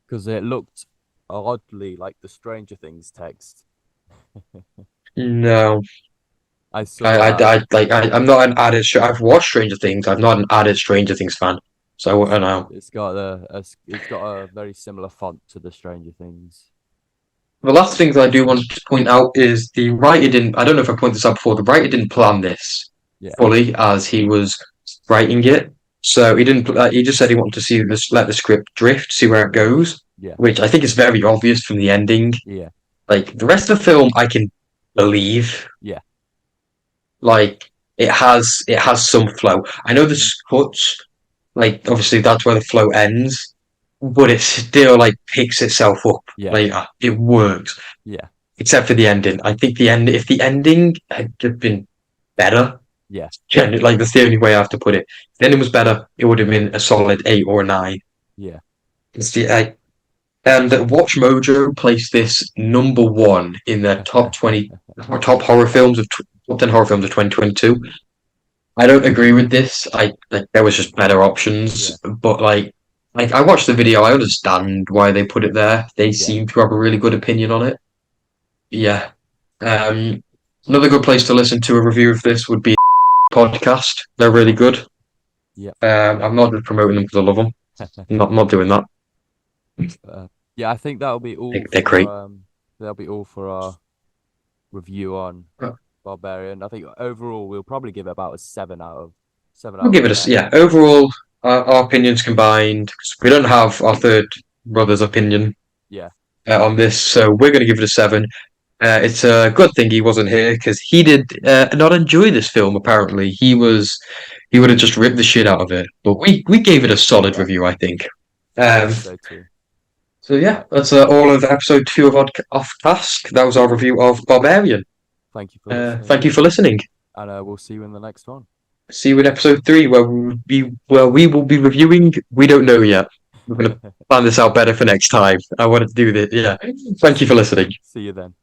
Because it looked oddly like the Stranger Things text. No, I saw that. I'm not an added. I've watched Stranger Things. I'm not an added Stranger Things fan. So I don't know. it's got a very similar font to the Stranger Things. The last things I do want to point out is the writer didn't. I don't know if I pointed this out before. The writer didn't plan this Yeah, fully as he was writing it. So he didn't. He just said he wanted to see this, let the script drift, see where it goes, yeah, which I think is very obvious from the ending. yeah, Like the rest of the film, I can believe. yeah, Like it has some flow. I know the cuts, like obviously that's where the flow ends, but it still like picks itself up yeah, later. It works, yeah, except for the ending. I think the end, if the ending had just been better, yeah, like that's the only way I have to put it. If the ending was better, it would have been a solid 8 or 9. yeah. It's the and Watch Mojo placed this number one in their top 20 or top horror films of top 10 horror films of 2022. I don't agree with this. I like there was just better Yeah, options, but like I watched the video. I understand why they put it there. They yeah. seem to have a really good opinion on it. Yeah. Um, Another good place to listen to a review of this would be podcast. They're really good. Yeah. I'm not just promoting them because I love them. I'm not doing that. Yeah, I think They're great. that'll be all for our review on Barbarian. I think overall we'll probably give it about a seven We'll out of give it a 10. yeah. Overall, our opinions combined. 'Cause we don't have our third brother's opinion Yeah, on this, so we're going to give it a 7. It's a good thing he wasn't here because he did not enjoy this film. Apparently, he would have just ripped the shit out of it. But we gave it a solid review, I think. I Um, think so too. so yeah, that's all of episode 2 of Off Task. That was our review of Barbarian. Thank you for listening, Thank you for listening. and we'll see you in the next one. See you in episode 3, where we will be reviewing. We don't know yet. We're gonna plan this out better for next time. I wanted to do this. Yeah. Thank you for listening. See you then.